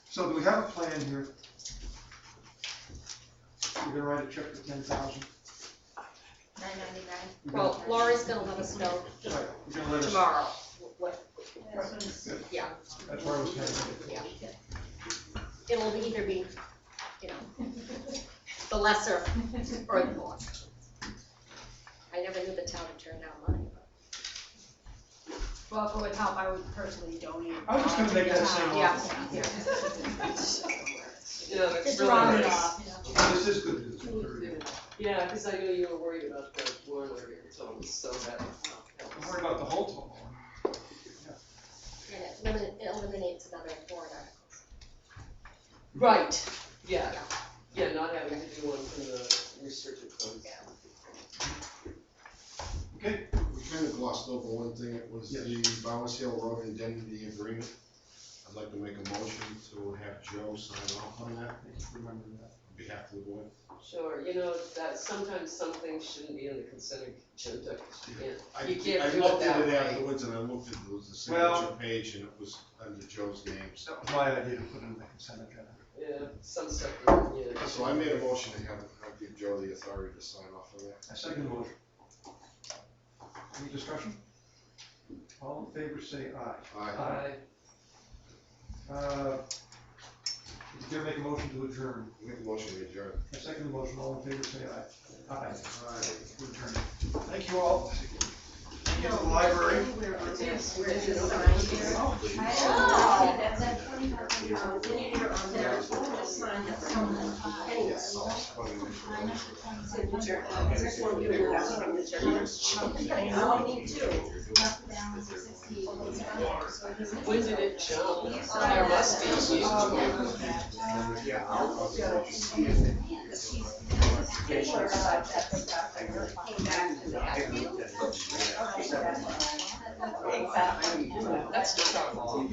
So do we have a plan here? We're gonna write a check for 10,000. $9.99. Well, Laura's gonna let us know Right, you're gonna let us. tomorrow, what, Good. yeah, That's where I was headed. yeah. It'll either be, you know, the lesser or the more. I never knew the town had turned down money, but. Well, if it would help, I would personally donate. I was just gonna make that same Yeah, offer. yeah. Yeah, that's Just really round it nice. off, you know. This is good news. Very good. Yeah, because I know you were worried about the warrant article, so that Don't worry about the whole total. And it eliminates another warrant articles. Right, yeah, yeah, not having to do one from the restricted funds. Okay, We kind of glossed over one thing, it was the Bowers Hill Road indemnity agreement. I'd like to make a motion to have Joe sign off on that remember that. on behalf of the board. Sure, you know, that sometimes some things shouldn't be in the consent agenda, 'cause you I can't do it looked that at it way. afterwards and I looked at, it was the Well- signature page and it was under Joe's name. That was my idea to put it in the consent agenda. Yeah, some stuff, yeah. So I made a motion to give Joe the authority to sign off on that. I second the motion. Any discussion? All in favor, say aye. Aye. Did you make a motion to adjourn? Make a motion to adjourn. I second the motion, all in favor, say aye. Aye. Aye. We're adjourned. Thank you all. into the library. When did it jump? There must be. That's not our law.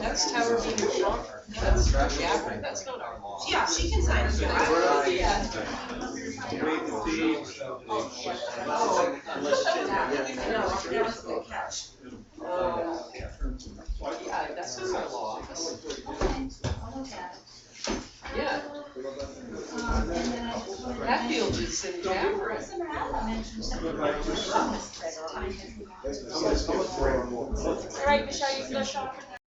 That's Tower Meeting Rock. That's Gafford, that's not our law. Yeah, she can sign it. Yeah, that's not our law. Yeah. Hatfield is in Gafford. All right, Michelle, you can go shopping.